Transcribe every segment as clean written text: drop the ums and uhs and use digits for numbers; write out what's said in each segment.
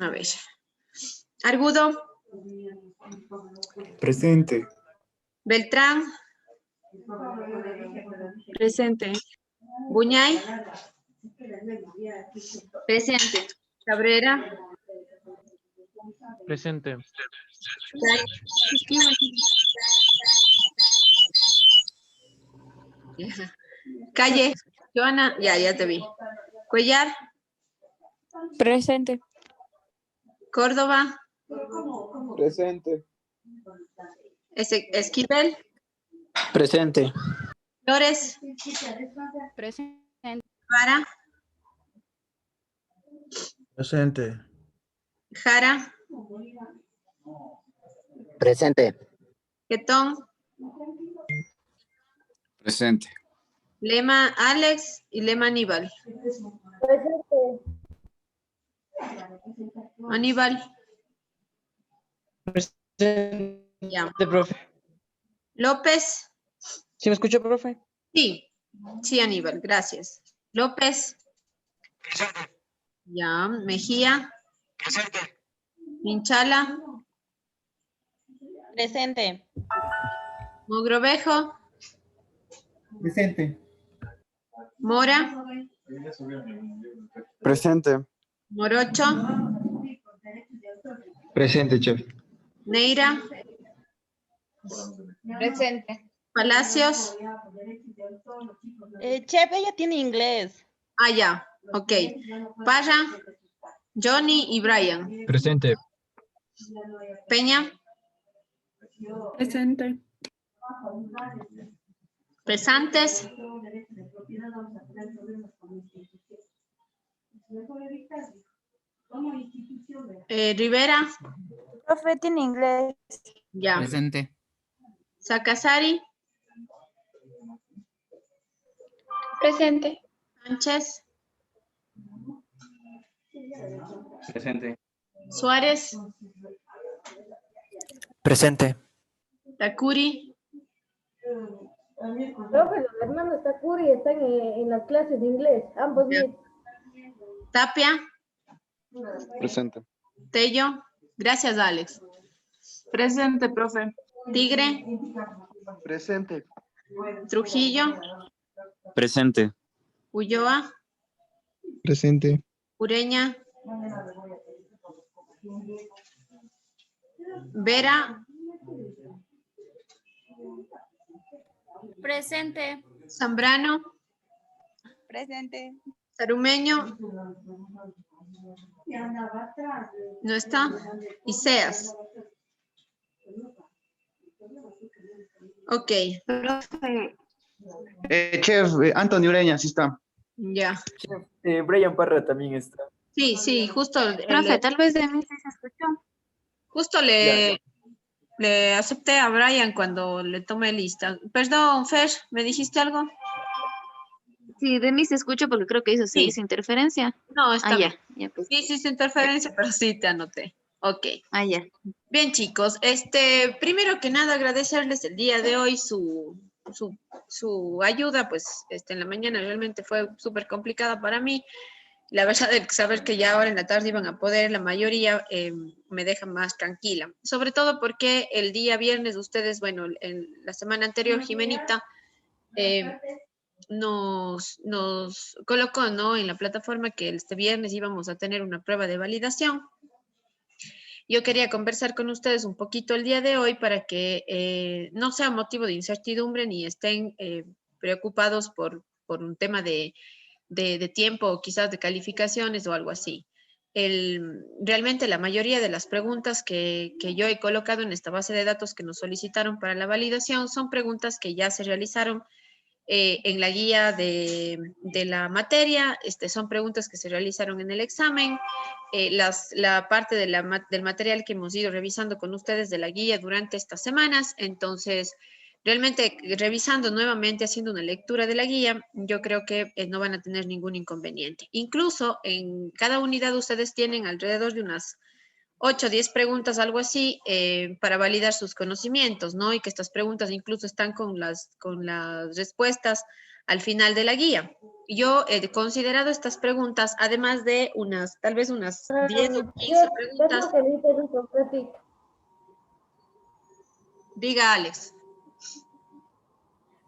A ver. Argudo. Presente. Beltrán. Presente. Buñay. Presente. Cabrera. Presente. Calle. Joana. Ya te vi. Cuellar. Presente. Córdoba. Presente. Esquivel. Presente. Flores. Presente. Vara. Presente. Jara. Presente. Quetón. Presente. Lema Alex y Lema Aníbal. Aníbal. Presente, Ya. profe. López. ¿Sí me escucha, profe? Sí. Sí, Aníbal, gracias. López. Ya. Mejía. Minchala. Presente. Mogrovejo. Presente. Mora. Presente. Morocho. Presente, chef. Neira. Presente. Palacios. Chef, ella tiene inglés. Ah, ya. Ok. Parra. Johnny y Brian. Presente. Peña. Presente. Pesantes. Rivera. Profe, tiene inglés. Ya. Presente. Sacasari. Presente. Sánchez. Presente. Suárez. Presente. Takuri. Profe, los hermanos Takuri están en las clases de inglés, ambos Ya. bien. Tapia. Presente. Tello. Gracias, Alex. Presente, profe. Tigre. Presente. Trujillo. Presente. Ulloa. Presente. Ureña. Vera. Presente. Zambrano. Presente. Sarumeño. No está. Iseas. Ok, Chef, Anthony Ureña, sí está. ya. Brian Parra también está. Sí, justo, Profe, tal vez de mí sí se escuchó. justo le acepté a Brian cuando le tomé lista. Perdón, Fer, ¿me dijiste algo? Sí, de mí se escuchó porque creo que Sí. hizo interferencia. No, está bien. Ya, pues. Sí, sí, interferencia, pero sí te anoté. Ok. Ya. Bien, chicos, primero que nada agradecerles el día de hoy su ayuda, pues en la mañana realmente fue súper complicada para mí. La verdad de saber que ya ahora en la tarde iban a poder, la mayoría me deja más tranquila. Sobre todo porque el día viernes ustedes, bueno, en la semana anterior, Jimenita nos colocó, ¿no?, en la plataforma que este viernes íbamos a tener una prueba de validación. Yo quería conversar con ustedes un poquito el día de hoy para que no sea motivo de incertidumbre ni estén preocupados por un tema de tiempo o quizás de calificaciones o algo así. Realmente la mayoría de las preguntas que yo he colocado en esta base de datos que nos solicitaron para la validación son preguntas que ya se realizaron en la guía de la materia. Son preguntas que se realizaron en el examen. La parte del material que hemos ido revisando con ustedes de la guía durante estas semanas. Entonces, realmente revisando nuevamente, haciendo una lectura de la guía, yo creo que no van a tener ningún inconveniente. Incluso en cada unidad ustedes tienen alrededor de unas 8 o 10 preguntas, algo así, para validar sus conocimientos, ¿no? Y que estas preguntas incluso están con las respuestas al final de la guía. Yo he considerado estas preguntas, además de tal vez unas 10 o 15 preguntas. Tengo que me interrumpa un ratito. Diga, Alex.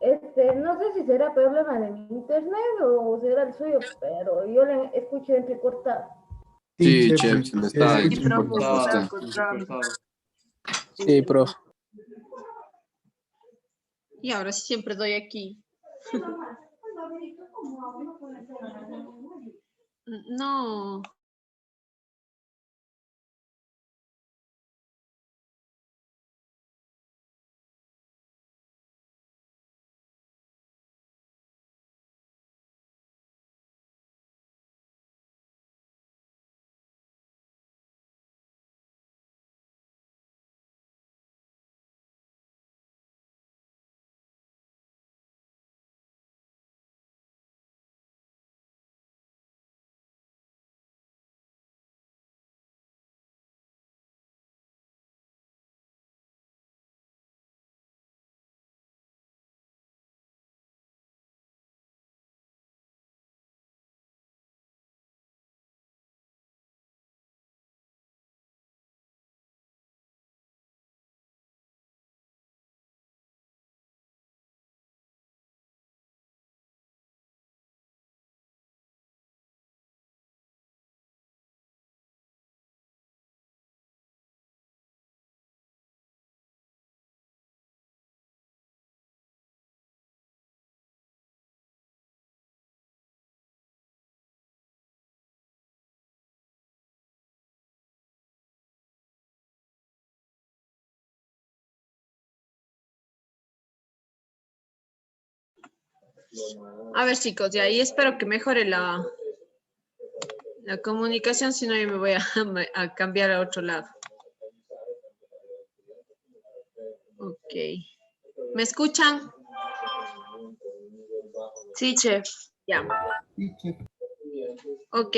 No sé si será problema de mi internet o será el suyo, pero yo le escucho entrecortado. Sí, chef, se le está Sí, profe, cortando a está usted. cortando. Sí, profe. Y ahora sí siempre doy aquí. No. A ver, chicos, y ahí espero que mejore la comunicación, si no yo me voy a cambiar a otro lado. Ok. ¿Me escuchan? Sí, chef. Ya. Ok.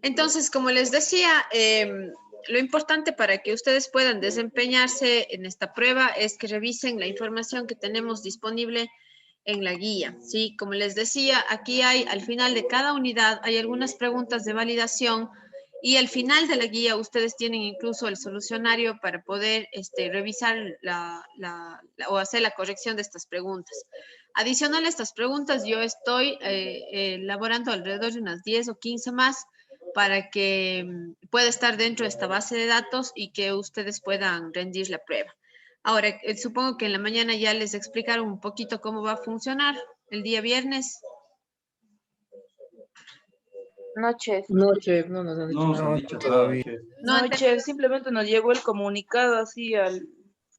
Entonces, como les decía, lo importante para que ustedes puedan desempeñarse en esta prueba es que revisen la información que tenemos disponible en la guía, ¿sí? Como les decía, aquí hay, al final de cada unidad, hay algunas preguntas de validación y al final de la guía ustedes tienen incluso el solucionario para poder revisar o hacer la corrección de estas preguntas. Adicional a estas preguntas, yo estoy elaborando alrededor de unas 10 o 15 más para que pueda estar dentro de esta base de datos y que ustedes puedan rendir la prueba. Ahora, supongo que en la mañana ya les explicaron un poquito cómo va a funcionar el día viernes. No, chef. No, chef, no nos han dicho No, nada. no, dicho todavía. No, chef, simplemente nos llegó el comunicado así al...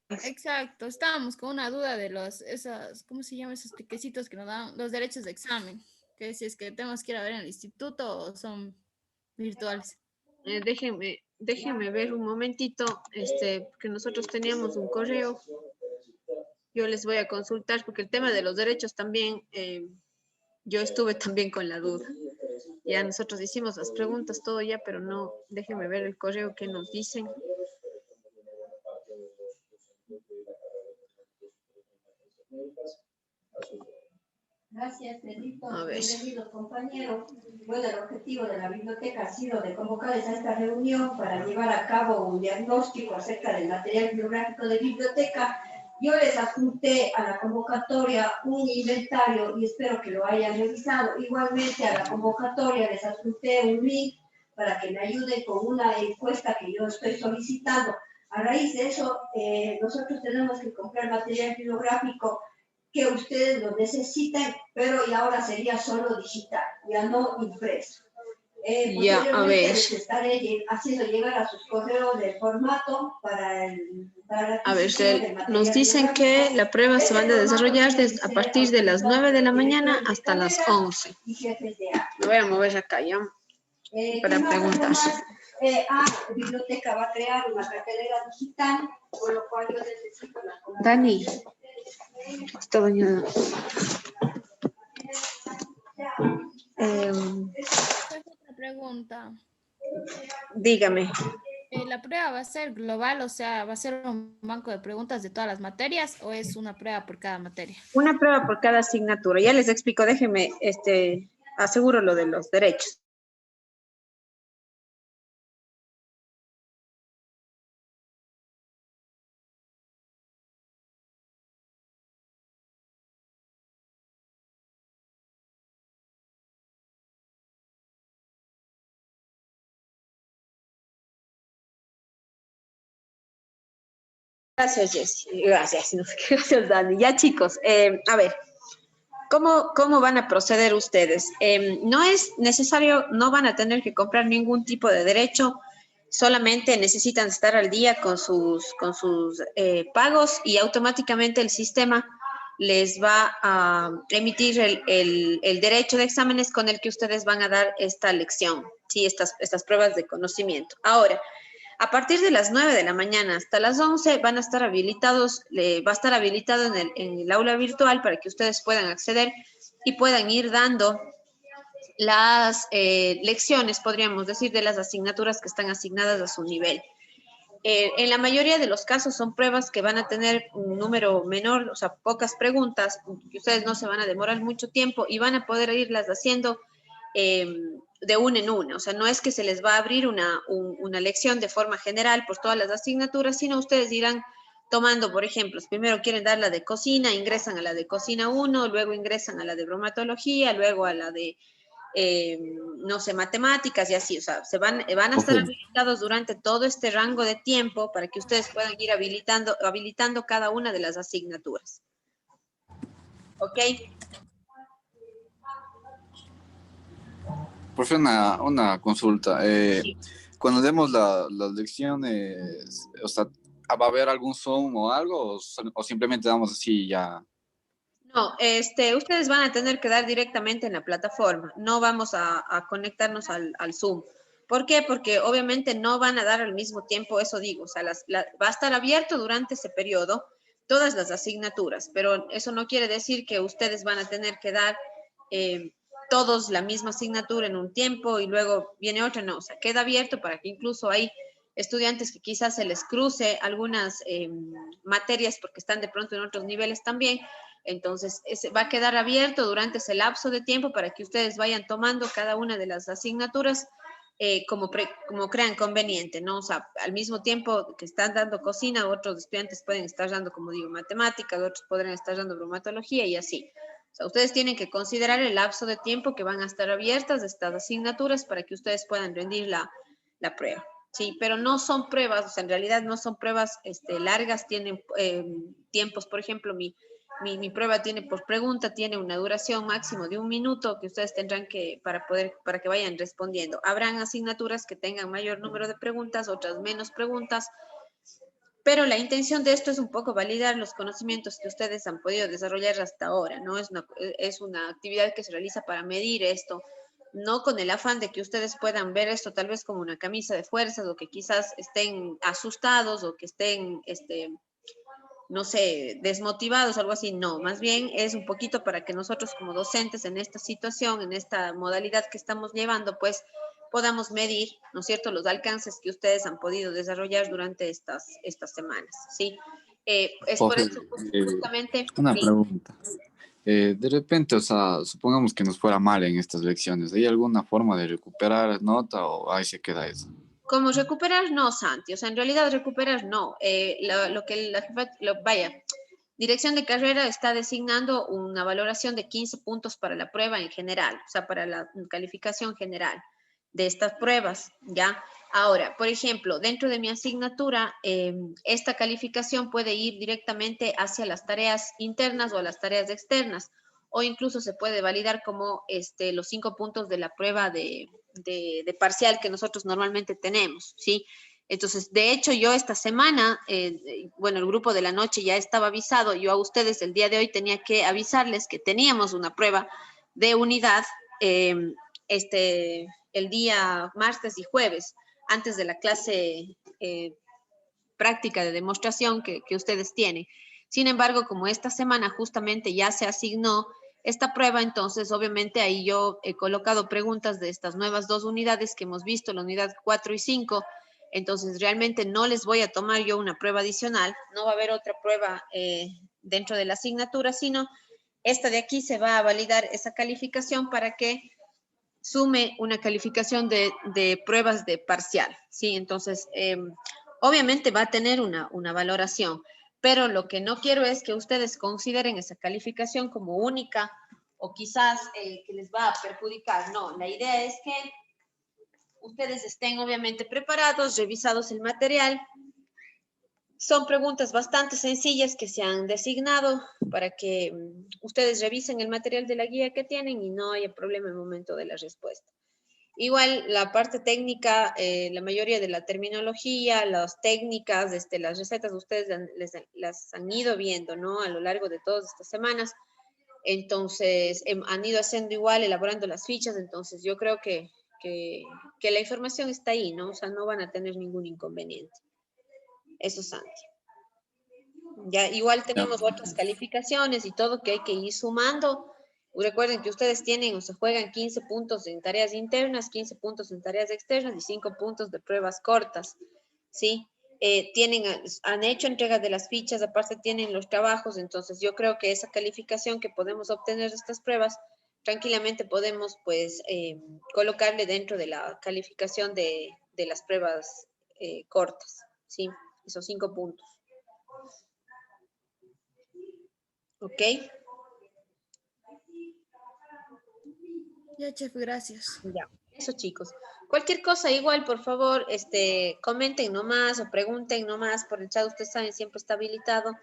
Exacto, estábamos con una duda de ¿cómo se llaman esos tiquecitos que nos dan los derechos de examen? Que si es que tenemos que ir a ver en el instituto o son virtuales. Déjenme ver un momentito, porque nosotros teníamos un correo. Yo les voy a consultar porque el tema de los derechos también, yo estuve también con la duda. Ya nosotros hicimos las preguntas, todo ya, pero no, déjenme ver el correo que nos dicen. Gracias, Pedrito. A ver. Bienvenidos, compañeros. Bueno, el objetivo de la biblioteca ha sido de convocarles a esta reunión para llevar a cabo un diagnóstico acerca del material bibliográfico de biblioteca. Yo les adjunté a la convocatoria un inventario y espero que lo hayan revisado. Igualmente a la convocatoria les adjunté un link para que me ayuden con una encuesta que yo estoy solicitando. A raíz de eso, nosotros tenemos que comprar material bibliográfico que ustedes lo necesitan, pero y ahora sería solo digital, ya no impreso. Ya, a ver. Les estaré haciendo llegar a sus correos de formato para a ver, nos dicen que la prueba se va a desarrollar a partir de las 9 de la mañana hasta las 11. Lo voy a mover acá ya para preguntar. La biblioteca va a crear una cartelera digital, por lo cual yo necesito la Dani, está doña. Otra pregunta. Dígame. la prueba va a ser global, o sea, va a ser un banco de preguntas de todas las materias o es una prueba por cada materia? Una prueba por cada asignatura. Ya les explico, déjenme, aseguro lo de los derechos. Gracias, Jessy. Gracias, no sé qué, gracias, Dani. Ya, chicos, a ver, ¿cómo van a proceder ustedes? No es necesario, no van a tener que comprar ningún tipo de derecho, solamente necesitan estar al día con sus pagos y automáticamente el sistema les va a emitir el derecho de exámenes con el que ustedes van a dar esta lección, ¿sí? Estas pruebas de conocimiento. Ahora, a partir de las 9 de la mañana hasta las 11 van a estar habilitados, va a estar habilitado en el aula virtual para que ustedes puedan acceder y puedan ir dando las lecciones, podríamos decir, de las asignaturas que están asignadas a su nivel. En la mayoría de los casos son pruebas que van a tener un número menor, o sea, pocas preguntas, que ustedes no se van a demorar mucho tiempo y van a poder irlas haciendo de una en una. O sea, no es que se les va a abrir una lección de forma general por todas las asignaturas, sino ustedes irán tomando, por ejemplo, primero quieren dar la de cocina, ingresan a la de cocina 1, luego ingresan a la de bromatología, luego a la de no sé, matemáticas y así, o sea, van a estar habilitados durante todo este rango de tiempo para que ustedes puedan ir habilitando cada una de las asignaturas. ¿Ok? Profe, una consulta. Cuando demos las lecciones, o sea, ¿va a haber algún Zoom o algo? ¿O simplemente damos así ya? No, ustedes van a tener que dar directamente en la plataforma. No vamos a conectarnos al Zoom. ¿Por qué? Porque obviamente no van a dar al mismo tiempo, eso digo, o sea, va a estar abierto durante ese periodo todas las asignaturas, pero eso no quiere decir que ustedes van a tener que dar todos la misma asignatura en un tiempo y luego viene otra, no, o sea, queda abierto para que incluso hay estudiantes que quizás se les cruce algunas materias porque están de pronto en otros niveles también. Entonces, va a quedar abierto durante ese lapso de tiempo para que ustedes vayan tomando cada una de las asignaturas como crean conveniente, ¿no? O sea, al mismo tiempo que están dando cocina, otros estudiantes pueden estar dando, como digo, matemáticas, otros podrían estar dando bromatología y así. O sea, ustedes tienen que considerar el lapso de tiempo que van a estar abiertas estas asignaturas para que ustedes puedan rendir la prueba. Sí, pero no son pruebas, o sea, en realidad no son pruebas largas, tienen tiempos, por ejemplo, mi prueba tiene por pregunta, tiene una duración máximo de 1 minuto que ustedes tendrán para que vayan respondiendo. Habrán asignaturas que tengan mayor número de preguntas, otras menos preguntas, pero la intención de esto es un poco validar los conocimientos que ustedes han podido desarrollar hasta ahora, ¿no? Es una actividad que se realiza para medir esto, no con el afán de que ustedes puedan ver esto tal vez como una camisa de fuerzas o que quizás estén asustados o que estén, no sé, desmotivados, algo así, no, más bien es un poquito para que nosotros como docentes en esta situación, en esta modalidad que estamos llevando, pues podamos medir, ¿no es cierto?, los alcances que ustedes han podido desarrollar durante estas semanas, ¿sí? Es por eso justamente... Una pregunta. De repente, o sea, supongamos que nos fuera mal en estas lecciones, ¿hay alguna forma de recuperar nota o ahí se queda eso? Como recuperar, no, Santi. O sea, en realidad recuperar, no. Dirección de carrera está designando una valoración de 15 puntos para la prueba en general, o sea, para la calificación general de estas pruebas, ¿ya? Ahora, por ejemplo, dentro de mi asignatura, esta calificación puede ir directamente hacia las tareas internas o a las tareas externas, o incluso se puede validar como los 5 puntos de la prueba de parcial que nosotros normalmente tenemos, ¿sí? Entonces, de hecho, yo esta semana, bueno, el grupo de la noche ya estaba avisado, yo a ustedes el día de hoy tenía que avisarles que teníamos una prueba de unidad el día martes y jueves, antes de la clase práctica de demostración que ustedes tienen. Sin embargo, como esta semana justamente ya se asignó esta prueba, entonces obviamente ahí yo he colocado preguntas de estas nuevas 2 unidades que hemos visto, la unidad 4 y 5, Entonces, realmente no les voy a tomar yo una prueba adicional, no va a haber otra prueba dentro de la asignatura, sino esta de aquí se va a validar esa calificación para que sume una calificación de pruebas de parcial, ¿sí? Entonces, obviamente va a tener una valoración, pero lo que no quiero es que ustedes consideren esa calificación como única o quizás que les va a perjudicar. No, la idea es que ustedes estén obviamente preparados, revisados el material. Son preguntas bastante sencillas que se han designado para que ustedes revisen el material de la guía que tienen y no haya problema en el momento de la respuesta. Igual la parte técnica, la mayoría de la terminología, las técnicas, las recetas, ustedes las han ido viendo, ¿no? A lo largo de todas estas semanas. Entonces, han ido haciendo igual, elaborando las fichas. Entonces, yo creo que la información está ahí, ¿no? O sea, no van a tener ningún inconveniente. Eso, Santi. Ya, igual tenemos otras calificaciones y todo que hay que ir sumando. Recuerden que ustedes tienen o se juegan 15 puntos en tareas internas, 15 puntos en tareas externas y 5 puntos de pruebas cortas, ¿sí? Han hecho entrega de las fichas, aparte tienen los trabajos, entonces yo creo que esa calificación que podemos obtener de estas pruebas, tranquilamente podemos, pues, colocarle dentro de la calificación de las pruebas cortas, ¿sí? Esos 5 puntos. ¿Ok? Ya, chef, gracias. Ya, eso, chicos. Cualquier cosa, igual, por favor, comenten nomás o pregunten nomás por el chat. Ustedes saben, siempre está habilitado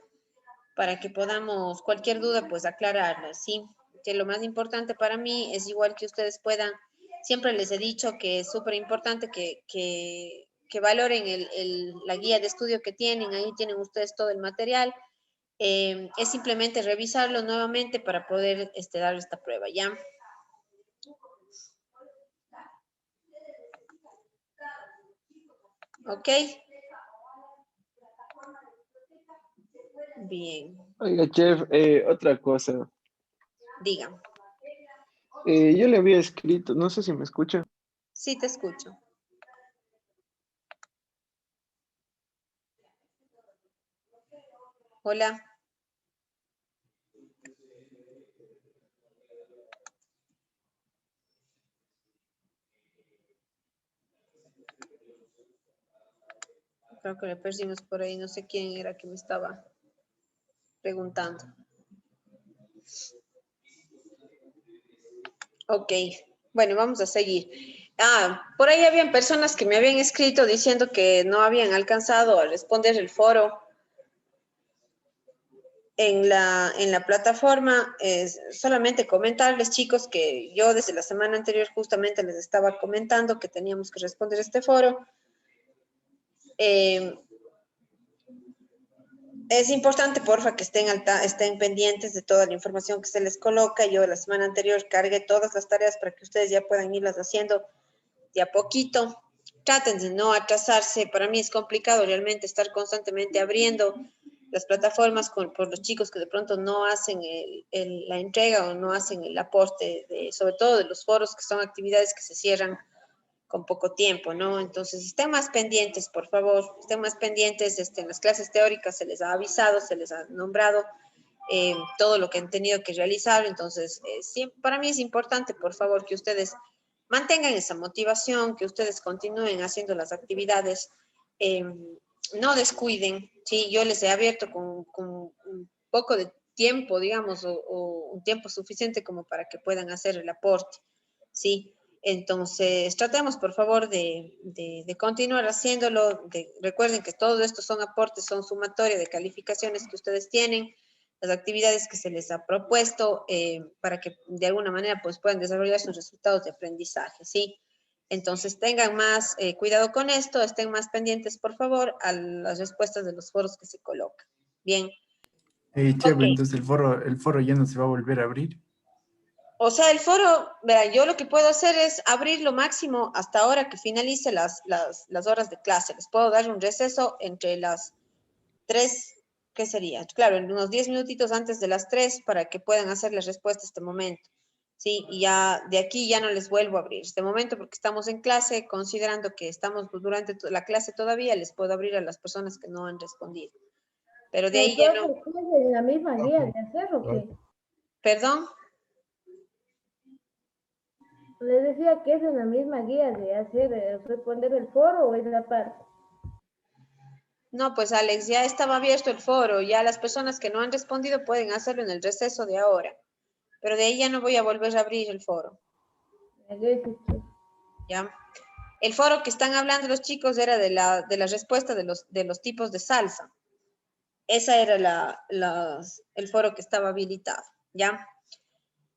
para que podamos, cualquier duda, pues aclararla, ¿sí? Que lo más importante para mí es igual que ustedes puedan, siempre les he dicho que es súper importante que valoren la guía de estudio que tienen. Ahí tienen ustedes todo el material. Es simplemente revisarlo nuevamente para poder dar esta prueba, ¿ya? ¿Ok? Bien. Oiga, chef, otra cosa. Diga. Yo le había escrito, no sé si me escucha. Sí, te escucho. Hola. Creo que le perdimos por ahí, no sé quién era que me estaba preguntando. Ok, bueno, vamos a seguir. Por ahí habían personas que me habían escrito diciendo que no habían alcanzado a responder el foro en la plataforma. Solamente comentarles, chicos, que yo desde la semana anterior justamente les estaba comentando que teníamos que responder este foro. Es importante, porfa, que estén pendientes de toda la información que se les coloca. Yo la semana anterior cargué todas las tareas para que ustedes ya puedan irlas haciendo de a poquito. Traten de no atrasarse. Para mí es complicado realmente estar constantemente abriendo las plataformas por los chicos que de pronto no hacen la entrega o no hacen el aporte, sobre todo de los foros, que son actividades que se cierran con poco tiempo, ¿no? Entonces, estén más pendientes, por favor, estén más pendientes. En las clases teóricas se les ha avisado, se les ha nombrado todo lo que han tenido que realizar. Entonces, para mí es importante, por favor, que ustedes mantengan esa motivación, que ustedes continúen haciendo las actividades, no descuiden, ¿sí? Yo les he abierto con un poco de tiempo, digamos, o un tiempo suficiente como para que puedan hacer el aporte, ¿sí? Entonces, tratemos, por favor, de continuar haciéndolo. Recuerden que todo esto son aportes, son sumatoria de calificaciones que ustedes tienen, las actividades que se les ha propuesto, para que de alguna manera pues, puedan desarrollar sus resultados de aprendizaje, ¿sí? Entonces, tengan más cuidado con esto, estén más pendientes, por favor, a las respuestas de los foros que se colocan. Bien. Chef, Ok. entonces el foro ya no se va a volver a abrir. O sea, el foro, verá, yo lo que puedo hacer es abrir lo máximo hasta ahora que finalice las horas de clase. Les puedo dar un receso entre las 3, ¿qué sería? Claro, en unos 10 minutitos antes de las 3 para que puedan hacer la respuesta este momento. Sí, y ya de aquí ya no les vuelvo a abrir. Este momento, porque estamos en clase, considerando que estamos durante la clase todavía, les puedo abrir a las personas que no han respondido. Pero de ahí ya no. Entonces, ¿es en la misma guía de hacer o qué? ¿Perdón? Les decía que es en la misma guía de hacer, responder el foro o es la parte. No, pues Alex, ya estaba abierto el foro, ya las personas que no han respondido pueden hacerlo en el receso de ahora, pero de ahí ya no voy a volver a abrir el foro, ¿ya? El foro que están hablando los chicos era de la respuesta de los tipos de salsa. Esa era el foro que estaba habilitado, ¿ya?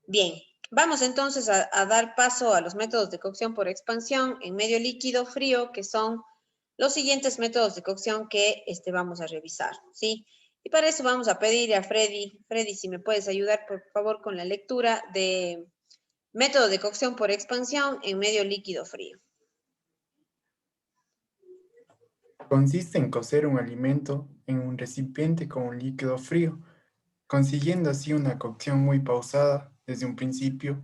Bien, vamos entonces a dar paso a los métodos de cocción por expansión en medio líquido frío, que son los siguientes métodos de cocción que vamos a revisar, ¿sí? Y para eso vamos a pedir a Freddy, si me puedes ayudar por favor con la lectura de método de cocción por expansión en medio líquido frío. Consiste en cocer un alimento en un recipiente con un líquido frío, consiguiendo así una cocción muy pausada desde un principio,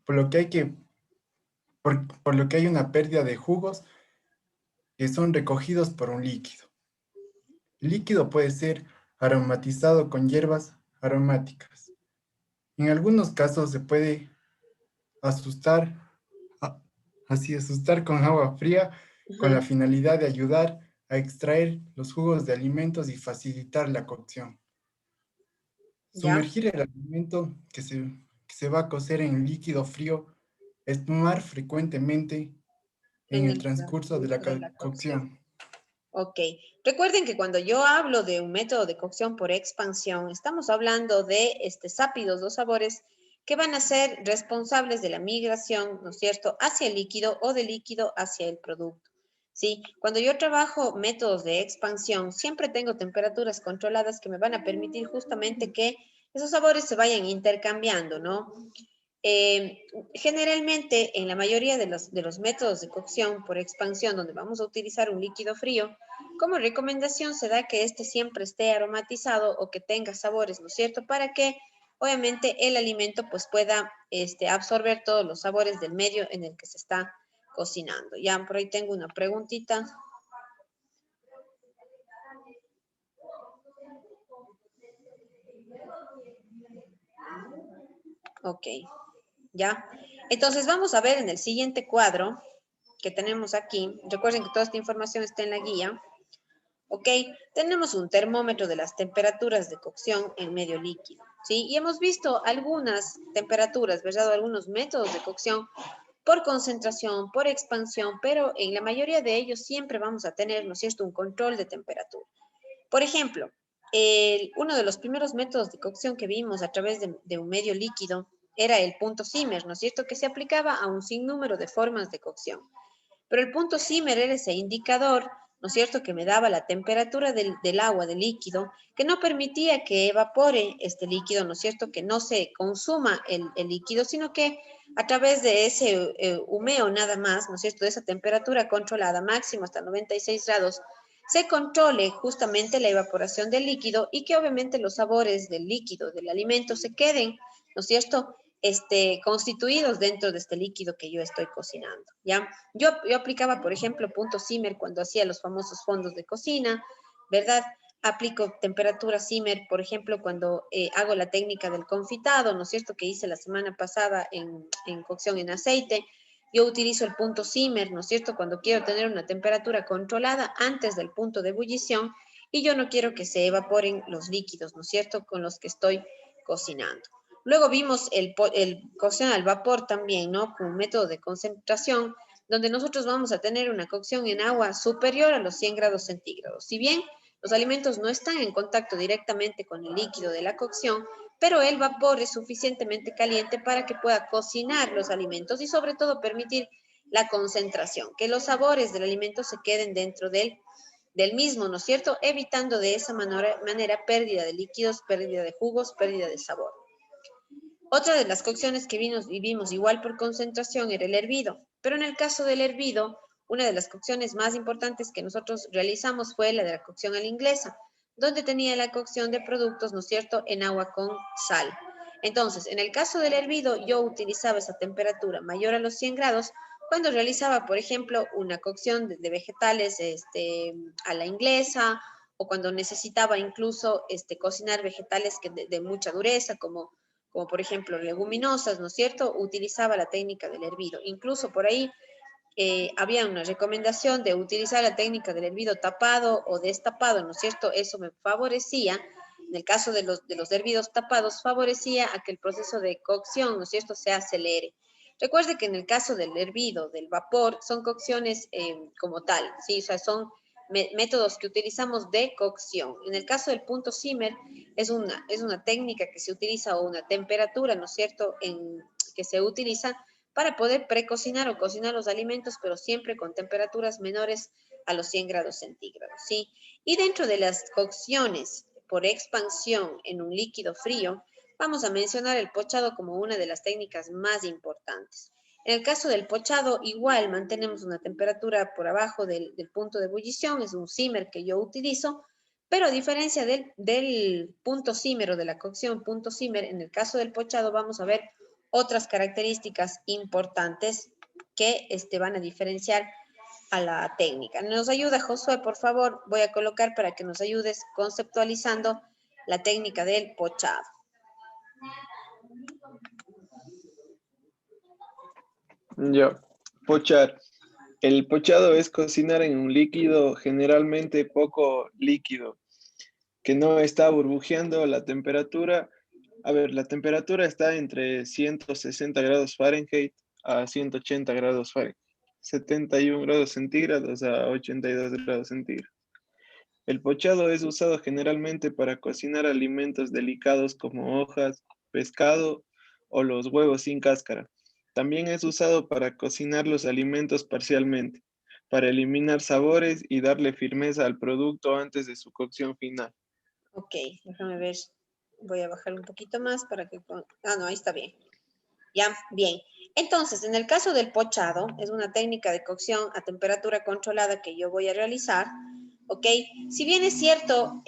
por lo que hay una pérdida de jugos que son recogidos por un líquido. El líquido puede ser aromatizado con hierbas aromáticas. En algunos casos se puede asustar con agua fría con la finalidad de ayudar a extraer los jugos de alimentos y facilitar la cocción. Sumergir el alimento que se va a cocer en líquido frío, espumar frecuentemente en el transcurso de la cocción. Ok, recuerden que cuando yo hablo de un método de cocción por expansión, estamos hablando de sápidos o sabores que van a ser responsables de la migración, ¿no es cierto?, hacia el líquido o del líquido hacia el producto. ¿Sí? Cuando yo trabajo métodos de expansión, siempre tengo temperaturas controladas que me van a permitir justamente que esos sabores se vayan intercambiando, ¿no? Generalmente, en la mayoría de los métodos de cocción por expansión, donde vamos a utilizar un líquido frío, como recomendación se da que este siempre esté aromatizado o que tenga sabores, ¿no es cierto? Para que, obviamente, el alimento pues pueda absorber todos los sabores del medio en el que se está cocinando. Ya por ahí tengo una preguntita. Ok, ya. Entonces vamos a ver en el siguiente cuadro que tenemos aquí. Recuerden que toda esta información está en la guía. Ok, tenemos un termómetro de las temperaturas de cocción en medio líquido, ¿sí? Y hemos visto algunas temperaturas, ¿verdad? Algunos métodos de cocción por concentración, por expansión, pero en la mayoría de ellos siempre vamos a tener, ¿no es cierto?, un control de temperatura. Por ejemplo, uno de los primeros métodos de cocción que vimos a través de un medio líquido era el punto Simmer, ¿no es cierto?, que se aplicaba a un sinnúmero de formas de cocción. Pero el punto Simmer era ese indicador, ¿no es cierto?, que me daba la temperatura del agua, del líquido, que no permitía que evapore este líquido, ¿no es cierto?, que no se consuma el líquido, sino que a través de ese humeo nada más, ¿no es cierto?, de esa temperatura controlada máxima hasta 96 grados, se controle justamente la evaporación del líquido y que obviamente los sabores del líquido, del alimento, se queden, ¿no es cierto?, constituidos dentro de este líquido que yo estoy cocinando, ¿ya? Yo aplicaba, por ejemplo, punto Simmer cuando hacía los famosos fondos de cocina, ¿verdad? Aplico temperatura Simmer, por ejemplo, cuando hago la técnica del confitado, ¿no es cierto?, que hice la semana pasada en cocción en aceite. Yo utilizo el punto Simmer, ¿no es cierto?, cuando quiero tener una temperatura controlada antes del punto de ebullición y yo no quiero que se evaporen los líquidos, ¿no es cierto?, con los que estoy cocinando. Luego vimos el cocción al vapor también, ¿no?, con un método de concentración, donde nosotros vamos a tener una cocción en agua superior a los 100 grados centígrados. Si bien los alimentos no están en contacto directamente con el líquido de la cocción, pero el vapor es suficientemente caliente para que pueda cocinar los alimentos y sobre todo permitir la concentración, que los sabores del alimento se queden dentro del mismo, ¿no es cierto?, evitando de esa manera pérdida de líquidos, pérdida de jugos, pérdida de sabor. Otra de las cocciones que vimos igual por concentración era el hervido, pero en el caso del hervido, una de las cocciones más importantes que nosotros realizamos fue la de la cocción a la inglesa, donde tenía la cocción de productos, ¿no es cierto?, en agua con sal. Entonces, en el caso del hervido, yo utilizaba esa temperatura mayor a los 100 grados cuando realizaba, por ejemplo, una cocción de vegetales a la inglesa, o cuando necesitaba incluso cocinar vegetales de mucha dureza, como por ejemplo leguminosas, ¿no es cierto? Utilizaba la técnica del hervido. Incluso por ahí había una recomendación de utilizar la técnica del hervido tapado o destapado, ¿no es cierto? Eso me favorecía, en el caso de los hervidos tapados, favorecía a que el proceso de cocción, ¿no es cierto?, se acelere. Recuerde que en el caso del hervido, del vapor, son cocciones como tal, ¿sí? O sea, son métodos que utilizamos de cocción. En el caso del punto simmer, es una técnica que se utiliza, o una temperatura, ¿no es cierto?, que se utiliza para poder precocinar o cocinar los alimentos, pero siempre con temperaturas menores a los 100 grados centígrados, ¿sí? Y dentro de las cocciones por expansión en un líquido frío, vamos a mencionar el pochado como una de las técnicas más importantes. En el caso del pochado, igual mantenemos una temperatura por abajo del punto de ebullición, es un simmer que yo utilizo, pero a diferencia del punto simmer o de la cocción punto simmer, en el caso del pochado vamos a ver otras características importantes que van a diferenciar a la técnica. Nos ayuda Josué, por favor, voy a colocar para que nos ayudes conceptualizando la técnica del pochado. Ya, pochar. El pochado es cocinar en un líquido generalmente poco líquido, que no está burbujeando la temperatura. A ver, la temperatura está entre 160 grados Fahrenheit a 180 grados Fahrenheit, 71 grados centígrados a 82 grados centígrados. El pochado es usado generalmente para cocinar alimentos delicados como hojas, pescado o los huevos sin cáscara. También es usado para cocinar los alimentos parcialmente, para eliminar sabores y darle firmeza al producto antes de su cocción final. Ok, déjame ver. Voy a bajar un poquito más para que... Ah, no, ahí está bien. Ya, bien. Entonces, en el caso del pochado, es una técnica de cocción a temperatura controlada que yo voy a realizar, ¿ok? Si bien es cierto,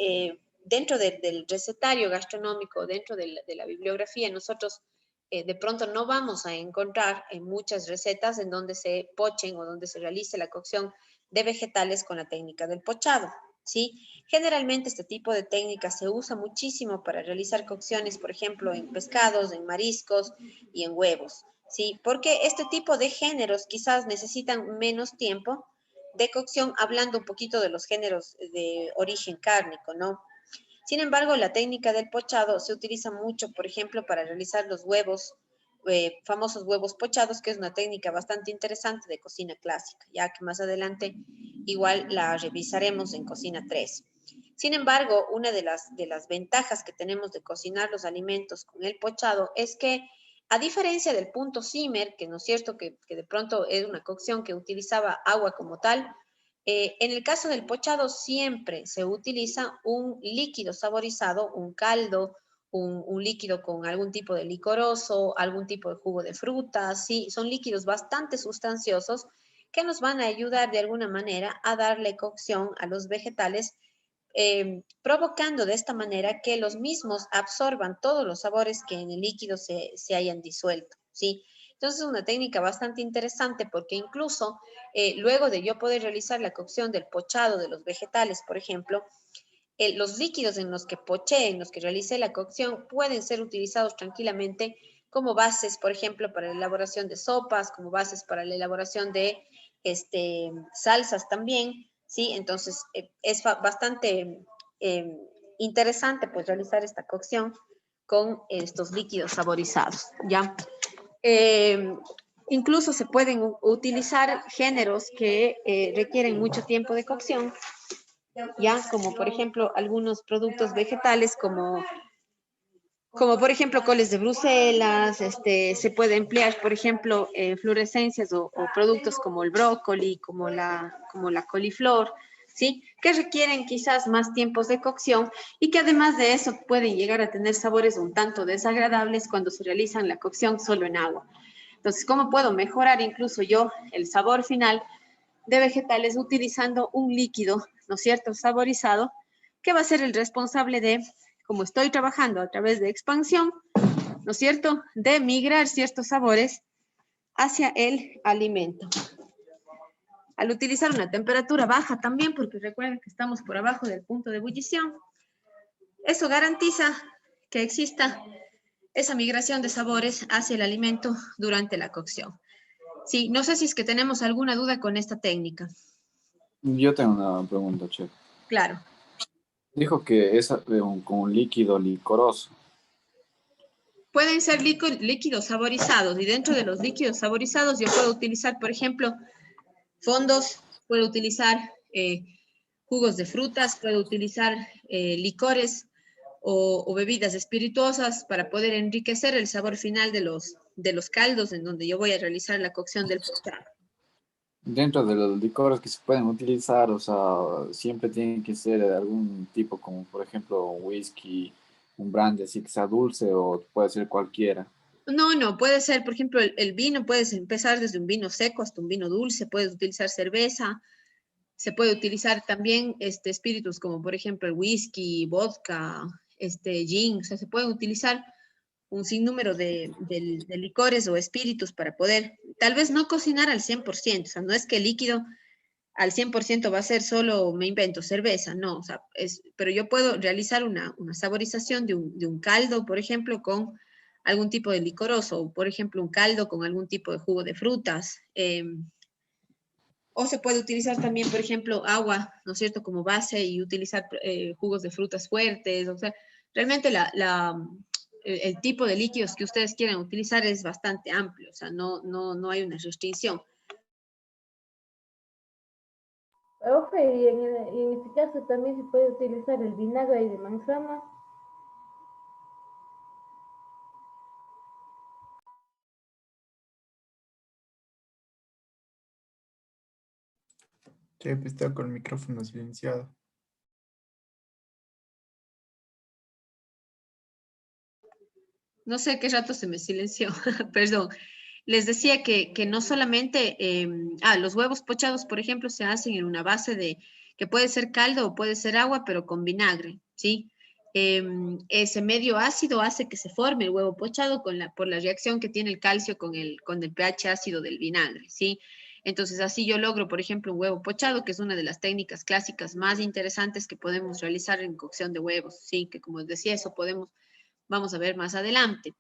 dentro del recetario gastronómico, dentro de la bibliografía, nosotros de pronto no vamos a encontrar en muchas recetas en donde se pochen o donde se realice la cocción de vegetales con la técnica del pochado, ¿sí? Generalmente este tipo de técnica se usa muchísimo para realizar cocciones, por ejemplo, en pescados, en mariscos y en huevos, ¿sí? Porque este tipo de géneros quizás necesitan menos tiempo de cocción, hablando un poquito de los géneros de origen cárnico, ¿no? Sin embargo, la técnica del pochado se utiliza mucho, por ejemplo, para realizar los huevos, famosos huevos pochados, que es una técnica bastante interesante de cocina clásica, ya que más adelante igual la revisaremos en cocina 3. Sin embargo, una de las ventajas que tenemos de cocinar los alimentos con el pochado es que, a diferencia del punto simmer, que no es cierto que de pronto es una cocción que utilizaba agua como tal, en el caso del pochado siempre se utiliza un líquido saborizado, un caldo, un líquido con algún tipo de licoroso, algún tipo de jugo de frutas, ¿sí? Son líquidos bastante sustanciosos que nos van a ayudar de alguna manera a darle cocción a los vegetales, provocando de esta manera que los mismos absorban todos los sabores que en el líquido se hayan disuelto, ¿sí? Entonces es una técnica bastante interesante porque incluso luego de yo poder realizar la cocción del pochado de los vegetales, por ejemplo, los líquidos en los que poché, en los que realicé la cocción, pueden ser utilizados tranquilamente como bases, por ejemplo, para la elaboración de sopas, como bases para la elaboración de salsas también, ¿sí? Entonces es bastante interesante pues realizar esta cocción con estos líquidos saborizados, ¿ya? Incluso se pueden utilizar géneros que requieren mucho tiempo de cocción, ya como por ejemplo algunos productos vegetales como por ejemplo coles de Bruselas, se puede emplear por ejemplo fluorescencias o productos como el brócoli, como la coliflor, ¿sí? Que requieren quizás más tiempos de cocción y que además de eso pueden llegar a tener sabores un tanto desagradables cuando se realizan la cocción solo en agua. Entonces, ¿cómo puedo mejorar incluso yo el sabor final de vegetales utilizando un líquido, ¿no es cierto?, saborizado, que va a ser el responsable de, como estoy trabajando a través de expansión, ¿no es cierto?, de migrar ciertos sabores hacia el alimento. Al utilizar una temperatura baja también, porque recuerden que estamos por abajo del punto de ebullición, eso garantiza que exista esa migración de sabores hacia el alimento durante la cocción. Sí, no sé si es que tenemos alguna duda con esta técnica. Yo tengo una pregunta, chef. Claro. Dijo que es con un líquido licoroso. Pueden ser líquidos saborizados, y dentro de los líquidos saborizados yo puedo utilizar, por ejemplo, fondos, puedo utilizar jugos de frutas, puedo utilizar licores o bebidas espirituosas para poder enriquecer el sabor final de los caldos en donde yo voy a realizar la cocción del pochado. Dentro de los licores que se pueden utilizar, o sea, siempre tienen que ser de algún tipo, como por ejemplo un whisky, un brandy, así que sea dulce, o puede ser cualquiera. No, puede ser, por ejemplo, el vino, puedes empezar desde un vino seco hasta un vino dulce, puedes utilizar cerveza, se puede utilizar también espíritus como por ejemplo el whisky, vodka, gin, o sea, se pueden utilizar un sinnúmero de licores o espíritus para poder, tal vez no cocinar al 100%, o sea, no es que el líquido al 100% va a ser solo, me invento, cerveza, no, o sea, pero yo puedo realizar una saborización de un caldo, por ejemplo, con algún tipo de licoroso, o por ejemplo, un caldo con algún tipo de jugo de frutas, o se puede utilizar también, por ejemplo, agua, ¿no es cierto?, como base y utilizar jugos de frutas fuertes, o sea, realmente el tipo de líquidos que ustedes quieran utilizar es bastante amplio, o sea, no hay una restricción. Profe, y en este caso también se puede utilizar el vinagre de manzana. Chef está con el micrófono silenciado. No sé qué rato se me silenció, perdón. Les decía que no solamente, los huevos pochados, por ejemplo, se hacen en una base que puede ser caldo o puede ser agua, pero con vinagre, ¿sí? Ese medio ácido hace que se forme el huevo pochado por la reacción que tiene el calcio con el pH ácido del vinagre, ¿sí? Entonces, así yo logro, por ejemplo, un huevo pochado, que es una de las técnicas clásicas más interesantes que podemos realizar en cocción de huevos, ¿sí? Que como les decía, eso vamos a ver más adelante.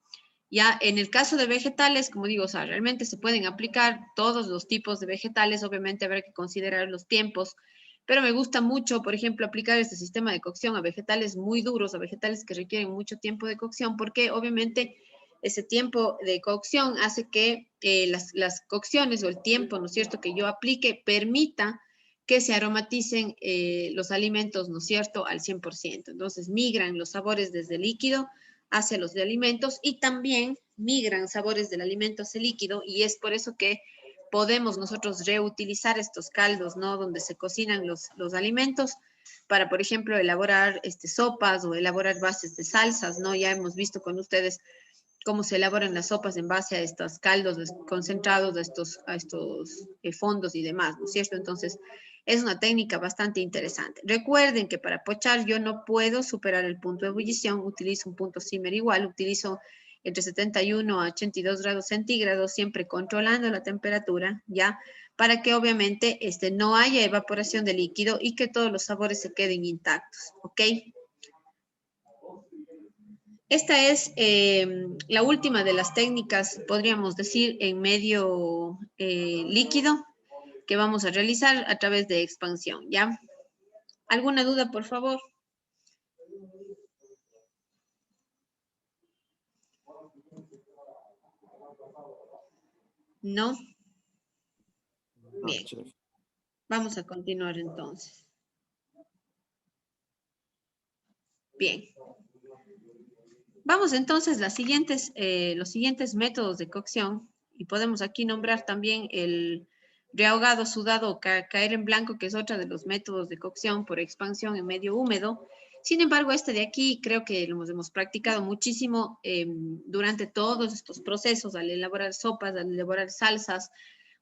Ya en el caso de vegetales, como digo, o sea, realmente se pueden aplicar todos los tipos de vegetales, obviamente habrá que considerar los tiempos, pero me gusta mucho, por ejemplo, aplicar este sistema de cocción a vegetales muy duros, a vegetales que requieren mucho tiempo de cocción, porque obviamente ese tiempo de cocción hace que las cocciones o el tiempo, ¿no es cierto?, que yo aplique permita que se aromaticen los alimentos, ¿no es cierto?, al 100%. Entonces migran los sabores desde el líquido hacia los de alimentos y también migran sabores del alimento hacia el líquido, y es por eso que podemos nosotros reutilizar estos caldos, ¿no?, donde se cocinan los alimentos para, por ejemplo, elaborar sopas o elaborar bases de salsas, ¿no? Ya hemos visto con ustedes cómo se elaboran las sopas en base a estos caldos concentrados, a estos fondos y demás, ¿no es cierto? Entonces, es una técnica bastante interesante. Recuerden que para pochar yo no puedo superar el punto de ebullición, utilizo un punto simmer igual, utilizo entre 71 a 82 grados centígrados, siempre controlando la temperatura, ¿ya? Para que obviamente no haya evaporación de líquido y que todos los sabores se queden intactos, ¿ok? Esta es la última de las técnicas, podríamos decir, en medio líquido que vamos a realizar a través de expansión, ¿ya? ¿Alguna duda, por favor? ¿No? Bien. Vamos a continuar entonces. Bien. Vamos entonces los siguientes métodos de cocción, y podemos aquí nombrar también el rehogado, sudado o caer en blanco, que es otro de los métodos de cocción por expansión en medio húmedo. Sin embargo, este de aquí creo que lo hemos practicado muchísimo durante todos estos procesos, al elaborar sopas, al elaborar salsas,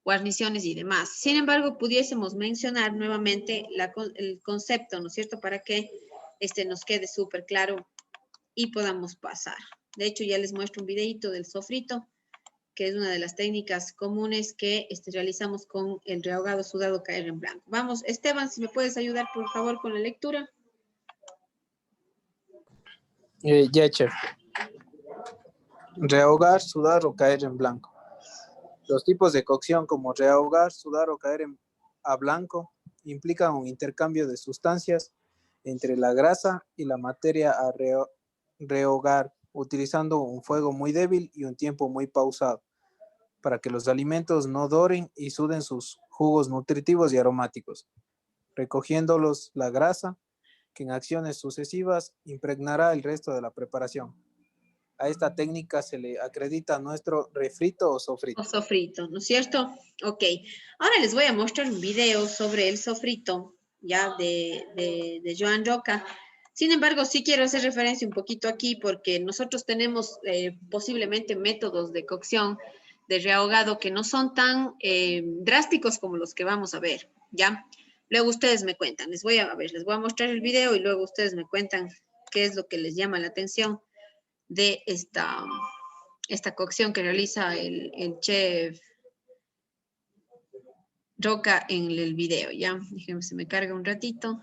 guarniciones y demás. Sin embargo, pudiésemos mencionar nuevamente el concepto, ¿no es cierto?, para que nos quede súper claro y podamos pasar. De hecho, ya les muestro un videito del sofrito, que es una de las técnicas comunes que realizamos con el rehogado sudado caer en blanco. Vamos, Esteban, si me puedes ayudar, por favor, con la lectura. Ya, chef. Rehogar, sudar o caer en blanco. Los tipos de cocción como rehogar, sudar o caer a blanco implican un intercambio de sustancias entre la grasa y la materia a rehogar, utilizando un fuego muy débil y un tiempo muy pausado, para que los alimentos no doren y suden sus jugos nutritivos y aromáticos, recogiéndolos la grasa, que en acciones sucesivas impregnará el resto de la preparación. A esta técnica se le acredita nuestro refrito o sofrito. O sofrito, ¿no es cierto? Ok. Ahora les voy a mostrar un video sobre el sofrito, ya, de Joan Roca. Sin embargo, sí quiero hacer referencia un poquito aquí porque nosotros tenemos posiblemente métodos de cocción de rehogado que no son tan drásticos como los que vamos a ver, ¿ya? Luego ustedes me cuentan, les voy a mostrar el video y luego ustedes me cuentan qué es lo que les llama la atención de esta cocción que realiza el chef Roca en el video, ¿ya? Déjenme, se me carga un ratito.